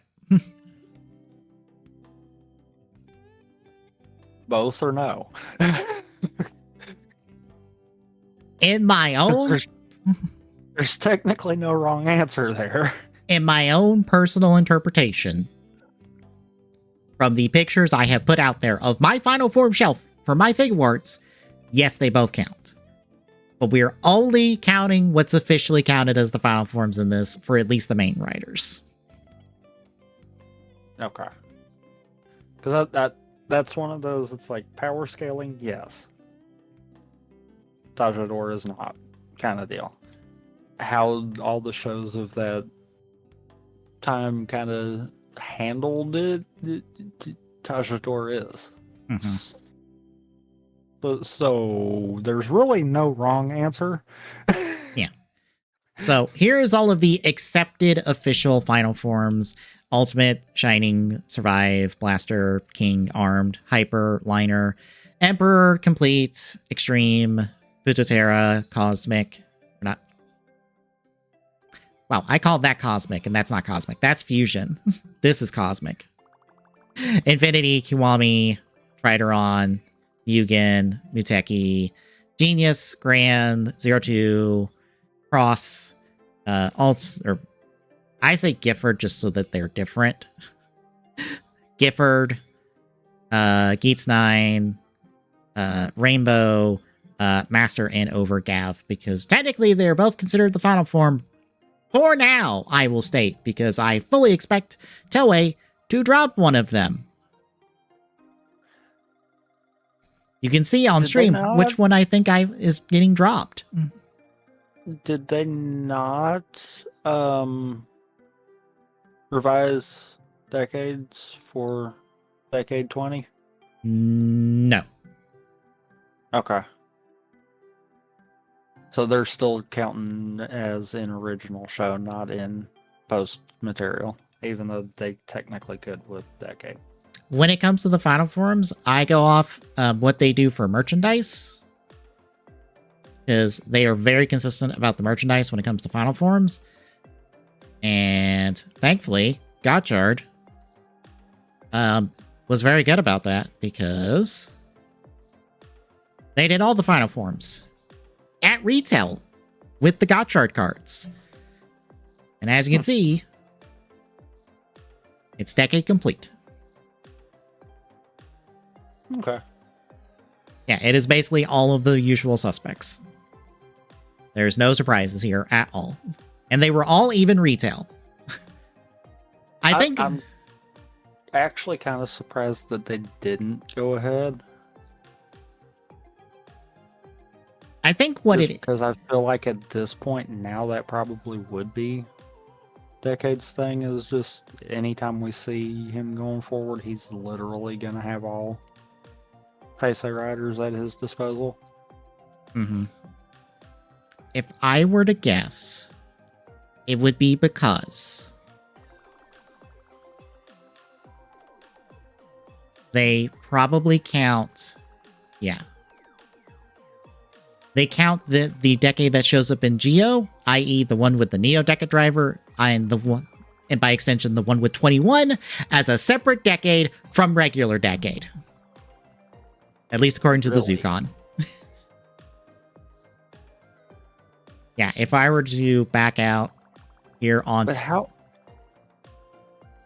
Both or no? In my own... There's technically no wrong answer there. In my own personal interpretation, from the pictures I have put out there of my final form shelf for my Figuarts, yes, they both count. But we're only counting what's officially counted as the final forms in this for at least the main riders. Okay. Because that's one of those. It's like power scaling, yes. Tajador is not, kind of deal. How all the shows of that time kind of handled it, Tajador is. Mhm. So there's really no wrong answer. Yeah. So here is all of the accepted official final forms: Ultimate, Shining, Survive, Blaster, King, Armed, Hyper, Liner, Emperor, Complete, Extreme, Putotera, Cosmic. Or not. Wow, I called that Cosmic, and that's not Cosmic. That's Fusion. This is Cosmic. Infinity, Kiwami, Trideron, Mugen, Muteki, Genius, Grand, 02, Cross, Alts, or I say Gifford just so that they're different. Gifford, Geats 9, Rainbow, Master, and Overgav, because technically they're both considered the final form for now, I will state, because I fully expect Toei to drop one of them. You can see on stream which one I think is getting dropped. Did they not revise decades for decade 20? No. Okay. So they're still counting as in original show, not in post material, even though they technically could with decade. When it comes to the final forms, I go off what they do for merchandise, because they are very consistent about the merchandise when it comes to final forms. And thankfully, Gotchard was very good about that, because they did all the final forms at retail with the Gotchard cards. And as you can see, it's decade complete. Okay. Yeah, it is basically all of the usual suspects. There's no surprises here at all. And they were all even retail. I think I'm actually kind of surprised that they didn't go ahead. I think what Just it is, because I feel like at this point now that probably would be Decade's thing, is just anytime we see him going forward, he's literally gonna have all Heisei riders at his disposal. If I were to guess, it would be because they probably count, they count the decade that shows up in Geo, i.e. the one with the Neo Deca driver, and the one, and by extension the one with 21, as a separate decade from regular decade. At least according to the Zukon. Yeah, if I were to back out here on... But how?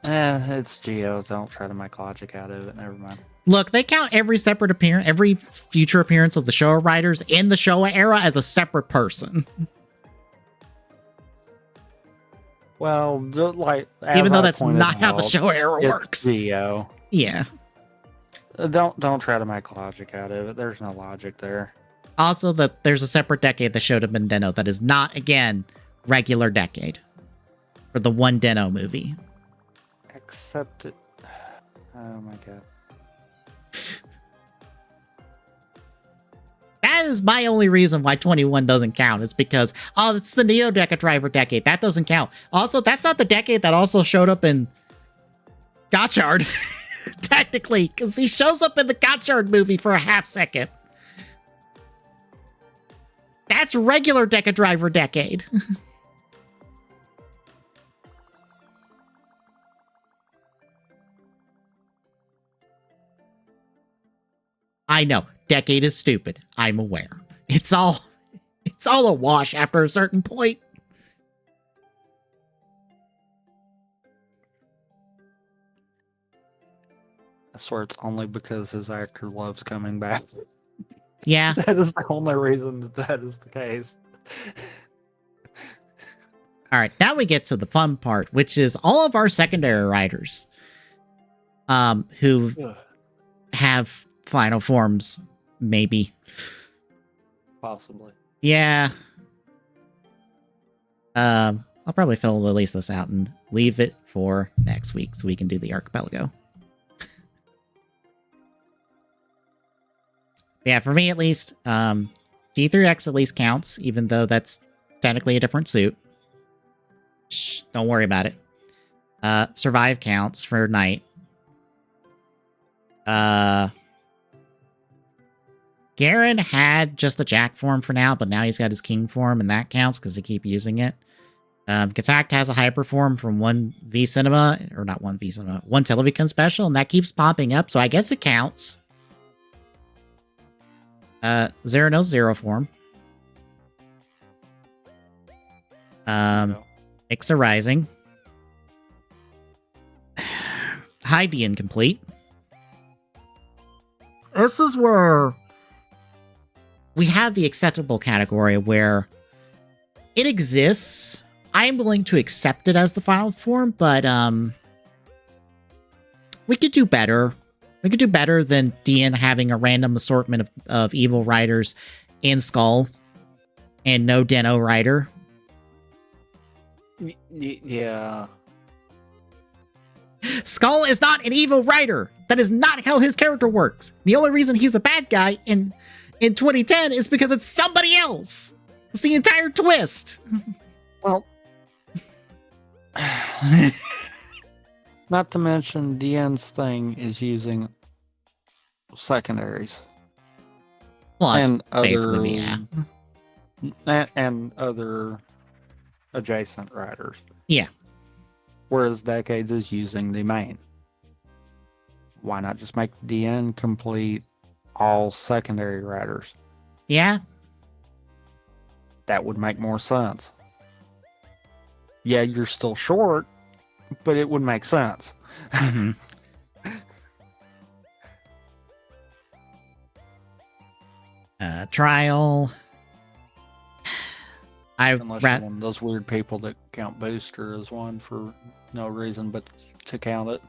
It's Geo. Don't try to make logic out of it. Never mind. Look, they count every separate appearance, every future appearance of the Showa riders in the Showa era as a separate person. Well, like, even though that's not how the Showa era works. Geo. Yeah. Don't try to make logic out of it. There's no logic there. Also, that there's a separate decade that showed up in Den-O that is not, again, regular decade for the one Den-O movie. Except it. Oh my god. That is my only reason why 21 doesn't count. It's because, oh, it's the Neo Deca driver decade. That doesn't count. Also, that's not the decade that also showed up in Gotchard. Technically, because he shows up in the Gotchard movie for a half second. That's regular Deca driver decade. I know, decade is stupid. I'm aware. It's all a wash after a certain point. I swear it's only because his actor loves coming back. Yeah. That is the only reason that is the case. All right, now we get to the fun part, which is all of our secondary riders. who Ugh, have final forms, maybe. possibly. Yeah. I'll probably release this out and leave it for next week so we can do the archipelago. Yeah, for me at least, G3X at least counts, even though that's technically a different suit. Shh, don't worry about it. Survive counts for Knight. Garen had just a Jack form for now, but now he's got his King form, and that counts because they keep using it. Gatact has a hyper form from one V Cinema, or not one V Cinema, one Television special, and that keeps popping up, so I guess it counts. Zero knows Zero form. Ixa Rising. Heidi Incomplete. This is where we have the acceptable category where it exists. I'm willing to accept it as the final form, but we could do better. We could do better than DN having a random assortment of evil riders in Skull and no Deno rider. Yeah. Skull is not an evil rider. That is not how his character works. The only reason he's the bad guy in 2010 is because it's somebody else. It's the entire twist. Well, not to mention DN's thing is using secondaries. Plus, and basically, yeah. And other adjacent riders. Yeah. Whereas Decades is using the main. Why not just make DN complete all secondary riders? Yeah. That would make more sense. Yeah, you're still short, but it would make sense. Mm-hmm. Trial. Unless you're one of those weird people that count Booster as one for no reason but to count it.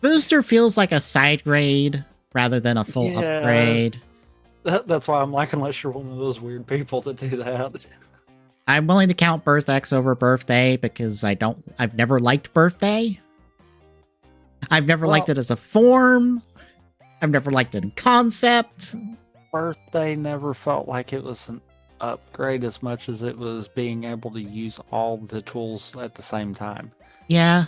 Booster feels like a side grade rather than a full upgrade. That's why I'm like, unless you're one of those weird people that do that. I'm willing to count Birth X over Birthday because I've never liked Birthday. I've never liked it as a form. I've never liked it in concept. Birthday never felt like it was an upgrade as much as it was being able to use all the tools at the same time. Yeah.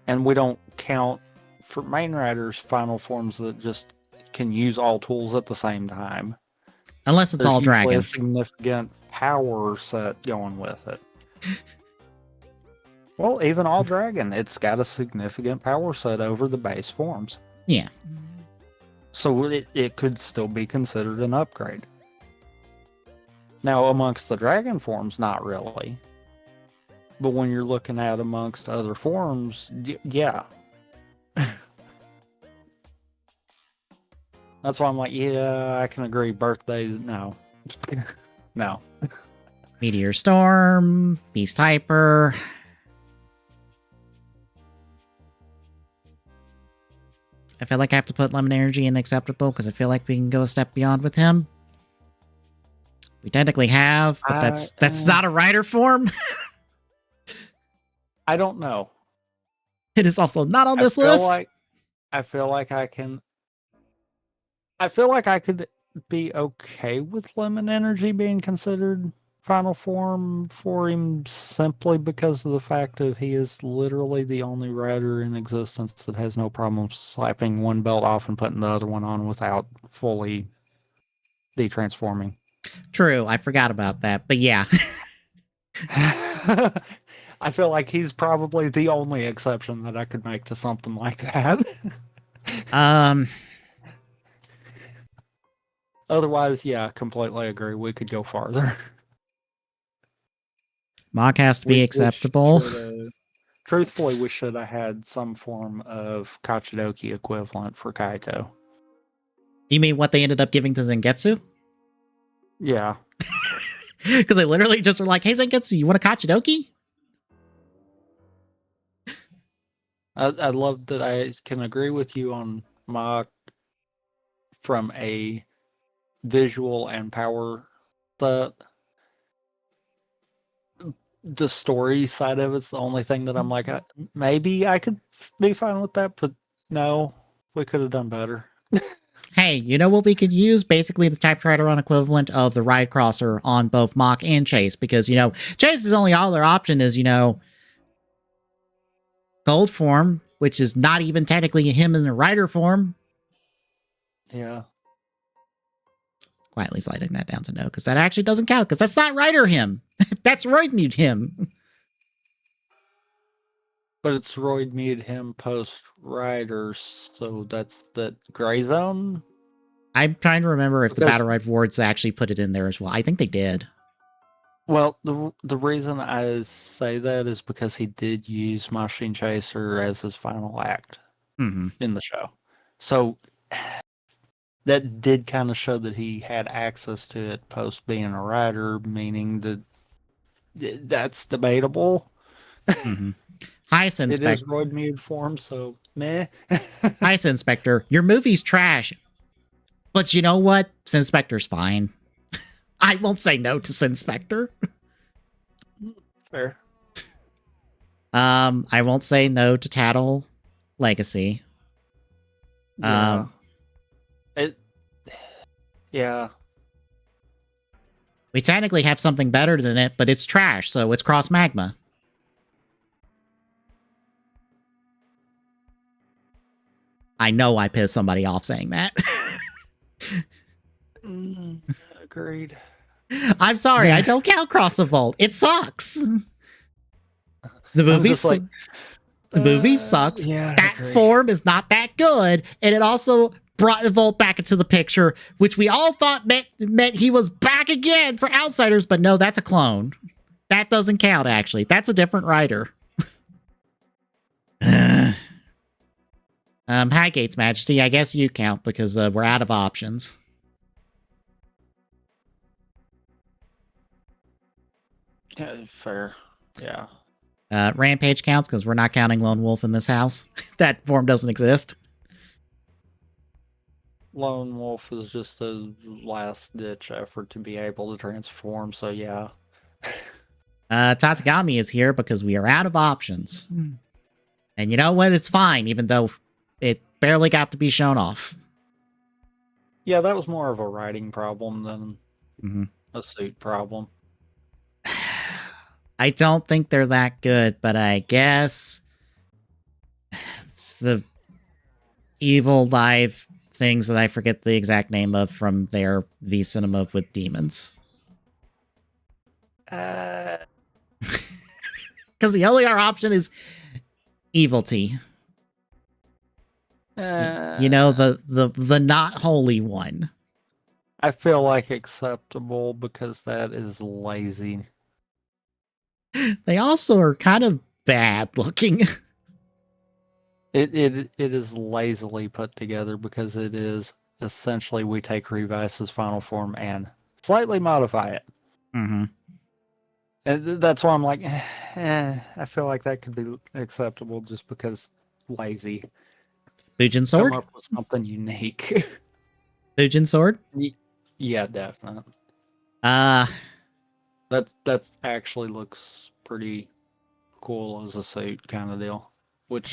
And we don't count for main riders final forms that just can use all tools at the same time. Unless it's all dragon. A significant power set going with it. Well, even all dragon, it's got a significant power set over the base forms. Yeah. So it could still be considered an upgrade. Now, amongst the dragon forms, not really. But when you're looking at amongst other forms, yeah. That's why I'm like, yeah, I can agree. Birthdays, no. No. Meteor Storm, Beast Hyper. I feel like I have to put Lemon Energy in acceptable because I feel like we can go a step beyond with him. We technically have, but that's not a rider form. I don't know. It is also not on this list. I feel like I could be okay with Lemon Energy being considered final form for him simply because of the fact of he is literally the only rider in existence that has no problem slapping one belt off and putting the other one on without fully detransforming. True, I forgot about that, but yeah. I feel like he's probably the only exception that I could make to something like that. Otherwise, yeah, completely agree. We could go farther. Mach has to be acceptable. Truthfully, we should have had some form of Kachidoki equivalent for Kaito. You mean what they ended up giving to Zangetsu? Yeah. Because they literally just were like, hey, Zangetsu, you want a Kachidoki? I love that I can agree with you on Mach from a visual and power set. The story side of it's the only thing that I'm like, maybe I could be fine with that, but no, we could have done better. Hey, you know what we could use? Basically the Type Trideron equivalent of the Ride Crosser on both Mach and Chase, because, Chase's only other option is, Gold form, which is not even technically him in a rider form. Yeah. Quietly sliding that down to no, because that actually doesn't count, because that's not rider him. That's Roidmute him. But it's Roid Mead him post riders, so that's that gray zone. I'm trying to remember if the Battle Ride Wards actually put it in there as well. I think they did. Well, the reason I say that is because he did use Machine Chaser as his final act in the show. So that did kind of show that he had access to it post being a rider, meaning that that's debatable. Hi, Inspector. It is Roid Mead form, so meh. Hi, Inspector. Your movie's trash. But you know what? Inspector's fine. I won't say no to Inspector. Fair. I won't say no to Tattle Legacy. Yeah. Yeah. We technically have something better than it, but it's trash, so it's Cross Magma. I know I pissed somebody off saying that. Agreed. I'm sorry, I don't count Cross the Vault. It sucks. The movie sucks. Yeah, that form is not that good, and it also brought the Vault back into the picture, which we all thought meant he was back again for Outsiders, but no, that's a clone. That doesn't count, actually. That's a different writer. Hi, Gates Majesty. I guess you count because we're out of options. Yeah, fair. Yeah. Rampage counts because we're not counting Lone Wolf in this house. That form doesn't exist. Lone Wolf is just a last-ditch effort to be able to transform, so yeah. Tatsugami is here because we are out of options. And you know what? It's fine, even though it barely got to be shown off. Yeah, that was more of a writing problem than a suit problem. I don't think they're that good, but I guess it's the evil live things that I forget the exact name of from their V Cinema with demons. Because the only other option is Evil T. You know, the not holy one. I feel like acceptable because that is lazy. They also are kind of bad looking. It is lazily put together because it is essentially we take Revice's final form and slightly modify it. And that's why I'm like, I feel like that could be acceptable just because lazy. Bujin Sword? Come up with something unique. Bujin Sword? Yeah, definitely. That actually looks pretty cool as a suit kind of deal. Which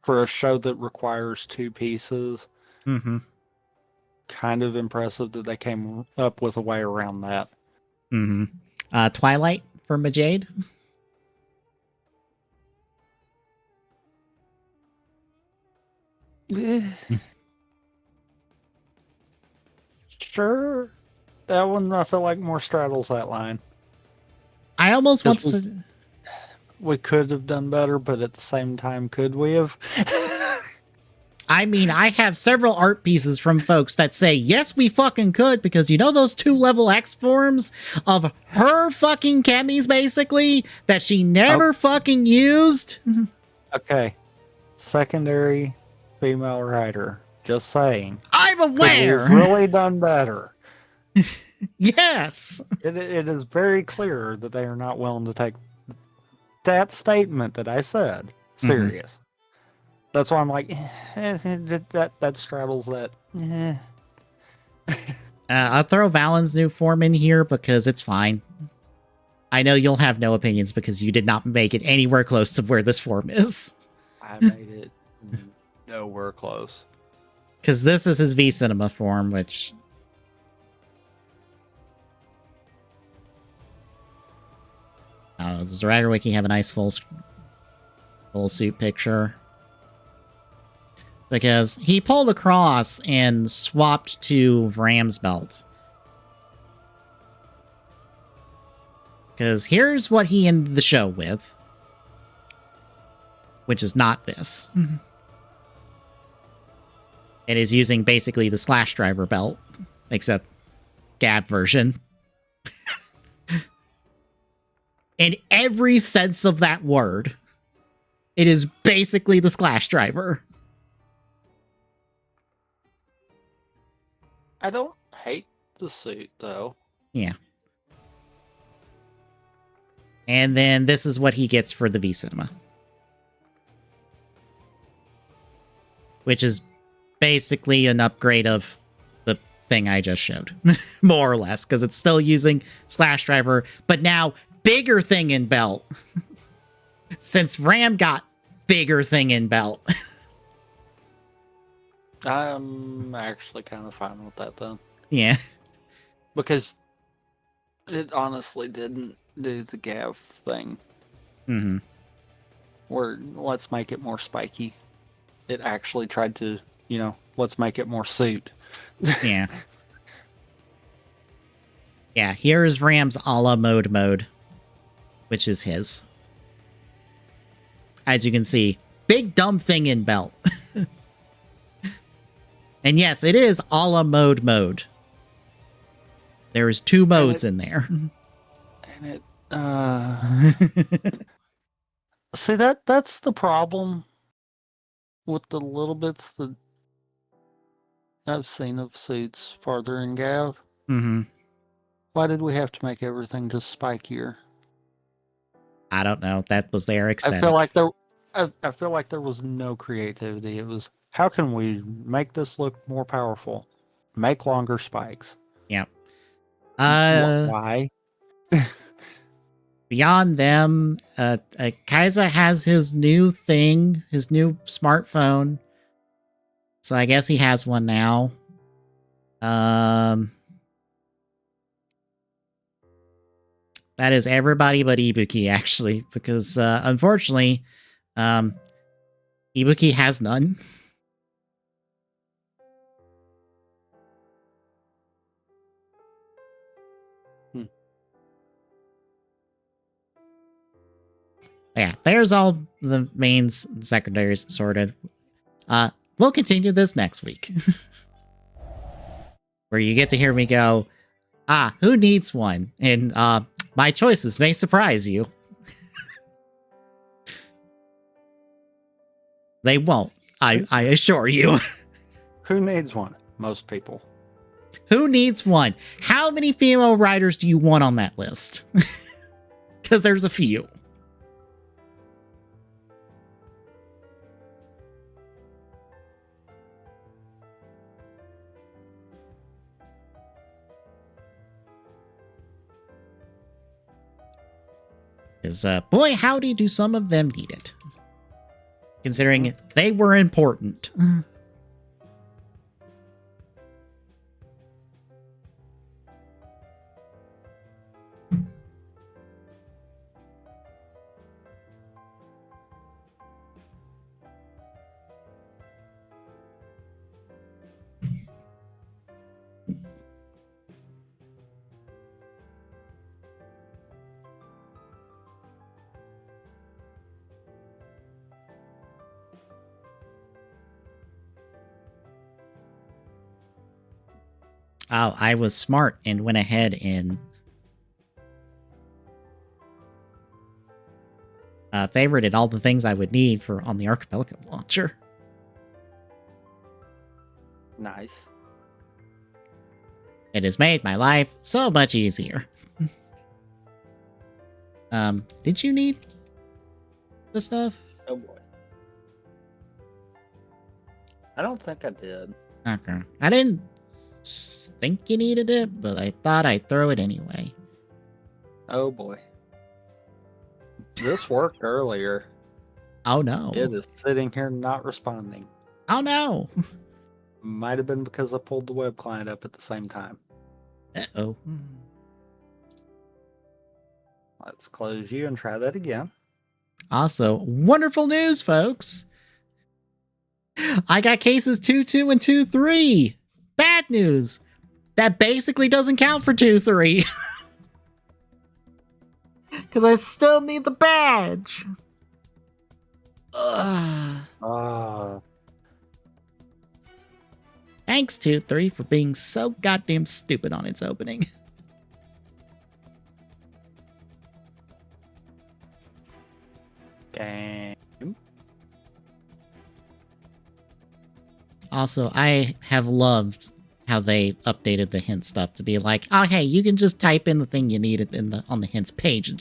for a show that requires two pieces, kind of impressive that they came up with a way around that. Twilight for Majade? Sure. That one I feel like more straddles that line. I almost want to... We could have done better, but at the same time, could we have? I mean, I have several art pieces from folks that say, yes, we fucking could, because you know those 2 level X forms of her fucking chemis, basically, that she never fucking used? Okay. Secondary female writer. Just saying. I'm aware! We've really done better. Yes! It is very clear that they are not willing to take that statement that I said serious. That's why I'm like, that straddles that. I'll throw Valen's new form in here because it's fine. I know you'll have no opinions because you did not make it anywhere close to where this form is. I made it nowhere close. Because this is his V Cinema form, which... I don't know, does Ragarwiki have a nice full suit picture? Because he pulled across and swapped to Vram's belt. Because here's what he ended the show with. Which is not this. It is using basically the Slash Driver belt. Except Gab version. In every sense of that word. It is basically the Slash Driver. I don't hate the suit, though. Yeah. And then this is what he gets for the V Cinema. Which is basically an upgrade of the thing I just showed. More or less, because it's still using Slash Driver, but now bigger thing in belt. Since Ram got bigger thing in belt. I'm actually kind of fine with that, though. Yeah. Because it honestly didn't do the Gav thing. Mm-hmm. Where let's make it more spiky. It actually tried to, let's make it more suit. Yeah. Yeah, here is Ram's a la mode, which is his. As you can see, big dumb thing in belt. And yes, it is a la mode. There is 2 modes in there. And it, see, that's the problem with the little bits that I've seen of suits farther in Gav. Mm-hmm. Why did we have to make everything just spikier? I don't know. That was their aesthetic. I feel like there was no creativity. It was, how can we make this look more powerful? Make longer spikes. Yeah. Why? Beyond them, Kaiza has his new thing, his new smartphone. So I guess he has one now. That is everybody but Ibuki, actually, because unfortunately, Ibuki has none. Yeah, there's all the mains and secondaries sorted. We'll continue this next week. Where you get to hear me go, who needs one? And my choices may surprise you. They won't, I assure you. Who needs one? Most people. Who needs one? How many female writers do you want on that list? Because there's a few. Because, boy, howdy, do some of them need it. Considering they were important. Oh, I was smart and went ahead and favorited all the things I would need for on the Archipelago launcher. Nice. It has made my life so much easier. Did you need the stuff? Oh boy. I don't think I did. Okay. I didn't think you needed it, but I thought I'd throw it anyway. Oh boy. This worked earlier. Oh no. It is sitting here not responding. Oh no. Might have been because I pulled the web client up at the same time. Uh-oh. Let's close you and try that again. Also, wonderful news, folks. I got cases 2-2 and 2-3. Bad news. That basically doesn't count for 2-3. Because I still need the badge. Ugh. Thanks, 2-3, for being so goddamn stupid on its opening. Game. Also, I have loved how they updated the hint stuff to be like, oh hey, you can just type in the thing you need on the hints page.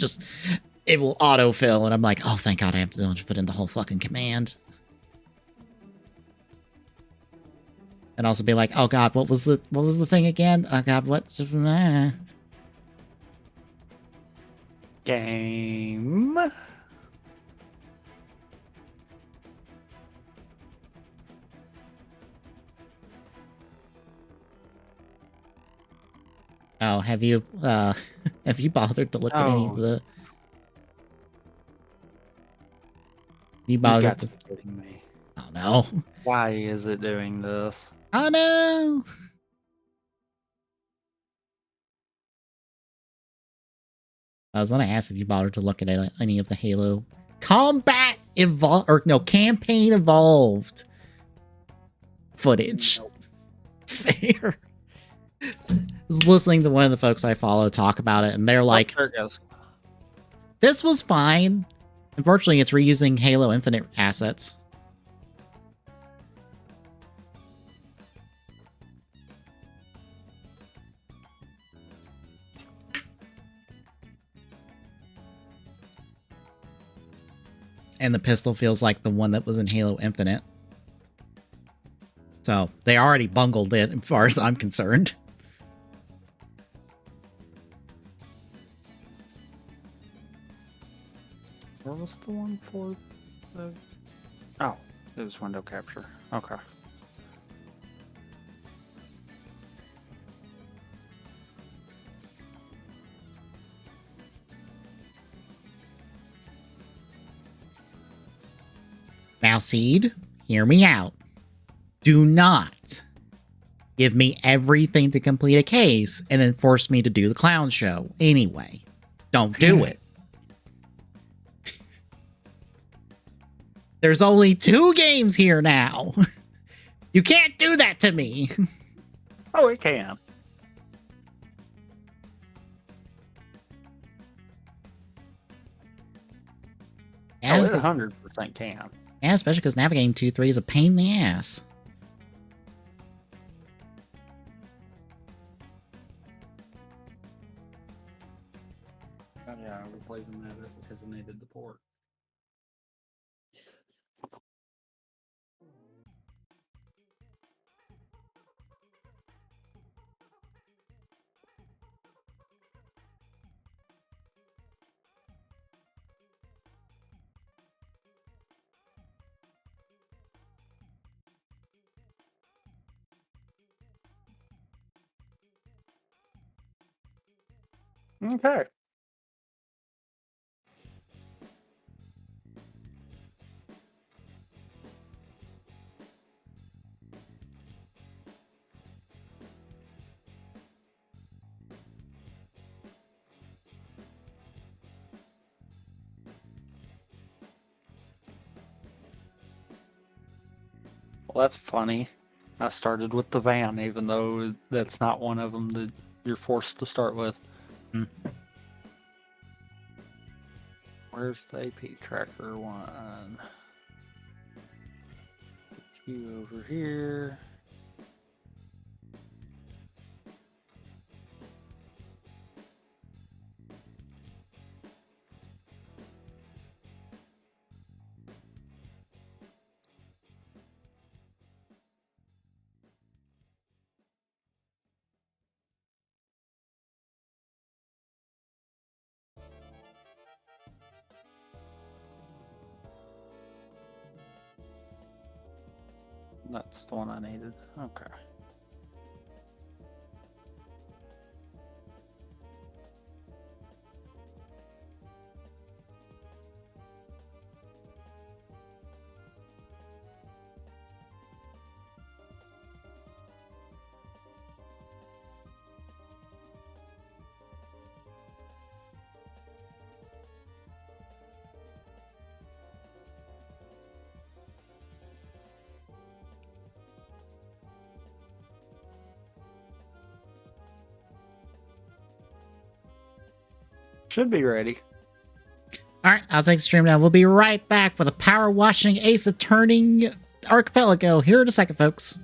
It will autofill, and I'm like, oh thank God I have to put in the whole fucking command. And also be like, oh God, what was the thing again? Oh God, what? Game. Oh, have you bothered to look at any of the? You bothered got to? to be kidding me. Oh no! Why is it doing this? Oh no! I was gonna ask if you bothered to look at any of the Halo campaign evolved footage. Nope. Fair. I was listening to one of the folks I follow talk about it, and they're like, there it goes. this was fine. Unfortunately, it's reusing Halo Infinite assets. And the pistol feels like the one that was in Halo Infinite. So they already bungled it as far as I'm concerned. Where was the one for the... Oh, it was window capture. Okay. Now, Seed, hear me out. Do not give me everything to complete a case and then force me to do the clown show anyway. Don't do it. There's only 2 games here now. You can't do that to me. Oh, it can. Yeah, it 100% can. Yeah, especially because navigating 2-3 is a pain in the ass. Oh, yeah, I was leaving that up because I needed the port. Okay. Well, that's funny. I started with the van, even though that's not one of them that you're forced to start with. Where's the AP tracker one? You over here. That's the one I needed. Okay. Should be ready. All right, I'll take the stream now. We'll be right back for the power washing Ace Attorney Archipelago here in a second, folks.